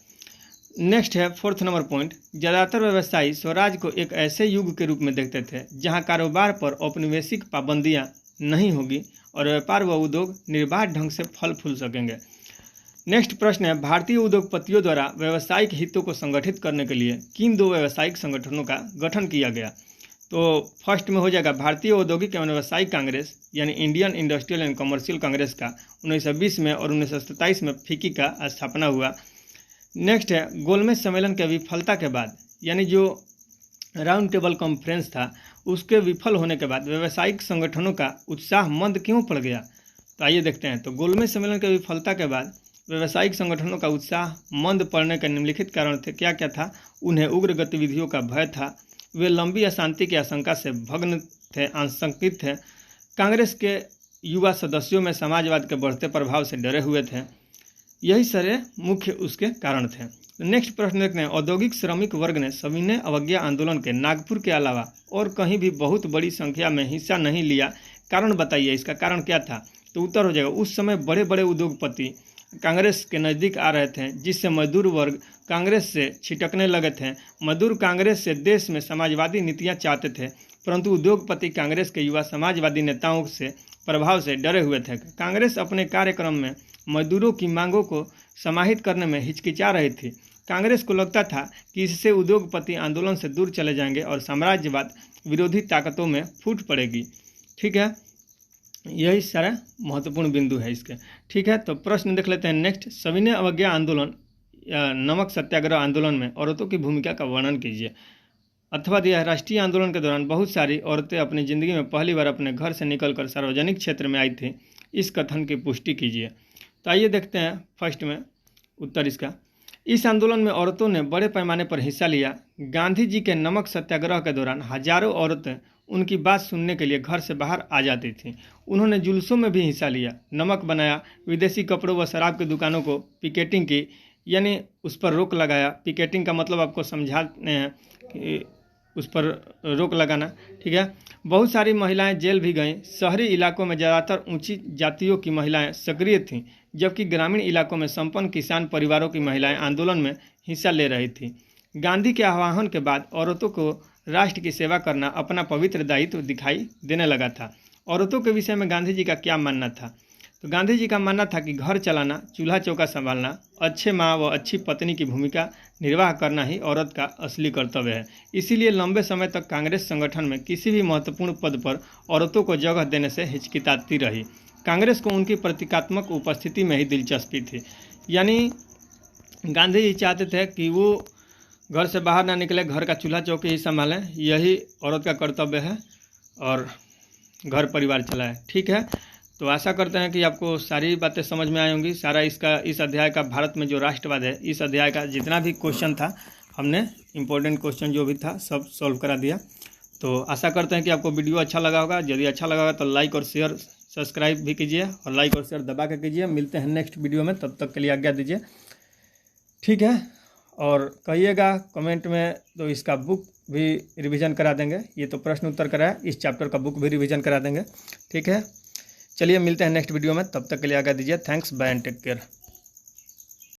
नेक्स्ट है फोर्थ नंबर पॉइंट, ज़्यादातर व्यवसायी स्वराज को एक ऐसे युग के रूप में देखते थे जहां कारोबार पर औपनिवेशिक पाबंदियां नहीं होगी और व्यापार व उद्योग निर्बाध ढंग से फल फूल सकेंगे। नेक्स्ट प्रश्न है, भारतीय उद्योगपतियों द्वारा व्यावसायिक हितों को संगठित करने के लिए किन 2 व्यावसायिक संगठनों का गठन किया गया? तो फर्स्ट में हो जाएगा भारतीय औद्योगिक एवं व्यावसायिक कांग्रेस यानी Indian industrial and commercial Congress का 1920 में, और 1927 में फिक्की का स्थापना हुआ। नेक्स्ट है, गोलमेज सम्मेलन के विफलता के बाद, यानी जो राउंड टेबल कॉन्फ्रेंस था उसके विफल होने के बाद व्यावसायिक संगठनों का उत्साह मंद क्यों पड़ गया? तो आइए देखते हैं। तो गोलमेज सम्मेलन के विफलता के बाद व्यावसायिक संगठनों का उत्साह मंद पड़ने के निम्नलिखित कारण थे। क्या क्या था? उन्हें उग्र गतिविधियों का भय था, वे लंबी अशांति की आशंका से भग्न थे, आशंकित थे, कांग्रेस के युवा सदस्यों में समाजवाद के बढ़ते प्रभाव से डरे हुए थे। यही सारे मुख्य उसके कारण थे। नेक्स्ट प्रश्न देखते हैं, औद्योगिक श्रमिक वर्ग ने सविनय अवज्ञा आंदोलन के नागपुर के अलावा और कहीं भी बहुत बड़ी संख्या में हिस्सा नहीं लिया, कारण बताइए, इसका कारण क्या था? तो उत्तर हो जाएगा, उस समय बड़े बड़े उद्योगपति कांग्रेस के नज़दीक आ रहे थे, जिससे मजदूर वर्ग कांग्रेस से छिटकने लगे थे। मजदूर कांग्रेस से देश में समाजवादी नीतियां चाहते थे, परंतु उद्योगपति कांग्रेस के युवा समाजवादी नेताओं से प्रभाव से डरे हुए थे। कांग्रेस अपने कार्यक्रम में मजदूरों की मांगों को समाहित करने में हिचकिचा रही थी। कांग्रेस को लगता था कि इससे उद्योगपति आंदोलन से दूर चले जाएंगे और साम्राज्यवाद विरोधी ताकतों में फूट पड़ेगी। ठीक है, यही सारा महत्वपूर्ण बिंदु है इसके। ठीक है, तो प्रश्न देख लेते हैं नेक्स्ट, सविनय अवज्ञा आंदोलन या नमक सत्याग्रह आंदोलन में औरतों की भूमिका का वर्णन कीजिए। अथवा दिया है, राष्ट्रीय आंदोलन के दौरान बहुत सारी औरतें अपनी ज़िंदगी में पहली बार अपने घर से निकलकर सार्वजनिक क्षेत्र में आई थी, इस कथन की पुष्टि कीजिए। तो आइए देखते हैं फर्स्ट में उत्तर इसका। इस आंदोलन में औरतों ने बड़े पैमाने पर हिस्सा लिया। गांधी जी के नमक सत्याग्रह के दौरान हजारों औरतें उनकी बात सुनने के लिए घर से बाहर आ जाती थीं। उन्होंने जुलूसों में भी हिस्सा लिया, नमक बनाया, विदेशी कपड़ों व शराब की दुकानों को पिकेटिंग की, यानी उस पर रोक लगाया। पिकेटिंग का मतलब आपको समझाते हैं कि उस पर रोक लगाना। ठीक है, बहुत सारी महिलाएं जेल भी गईं। शहरी इलाकों में ज़्यादातर ऊंची जातियों की महिलाएं सक्रिय थीं, जबकि ग्रामीण इलाकों में संपन्न किसान परिवारों की महिलाएं आंदोलन में हिस्सा ले रही थीं। गांधी के आह्वान के बाद औरतों को राष्ट्र की सेवा करना अपना पवित्र दायित्व दिखाई देने लगा था। औरतों के विषय में गांधी जी का क्या मानना था? तो गांधी जी का मानना था कि घर चलाना, चूल्हा चौका संभालना, अच्छे माँ व अच्छी पत्नी की भूमिका निर्वाह करना ही औरत का असली कर्तव्य है। इसीलिए लंबे समय तक कांग्रेस संगठन में किसी भी महत्वपूर्ण पद पर औरतों को जगह देने से हिचकिचाती रही। कांग्रेस को उनकी प्रतीकात्मक उपस्थिति में ही दिलचस्पी थी, यानी गांधी जी चाहते थे कि वो घर से बाहर ना निकले, घर का चूल्हा चौकी ही संभालें, यही औरत का कर्तव्य है और घर परिवार चलाएं। ठीक है, तो आशा करते हैं कि आपको सारी बातें समझ में आई होंगी। सारा इस अध्याय का भारत में जो राष्ट्रवाद है, इस अध्याय का जितना भी क्वेश्चन था, हमने इम्पोर्टेंट क्वेश्चन जो भी था सब सॉल्व करा दिया। तो आशा करते हैं कि आपको वीडियो अच्छा लगा होगा। यदि अच्छा लगा होगा तो लाइक और शेयर, सब्सक्राइब भी कीजिए और लाइक और शेयर दबा के कीजिए। मिलते हैं नेक्स्ट वीडियो में, तब तक के लिए आज्ञा दीजिए। ठीक है, और कहिएगा कमेंट में, तो इसका बुक भी रिवीजन करा देंगे। ये तो प्रश्न उत्तर करा है, इस चैप्टर का बुक भी रिवीजन करा देंगे। ठीक है, चलिए मिलते हैं नेक्स्ट वीडियो में, तब तक के लिए आज्ञा दीजिए। Thanks, bye and take care.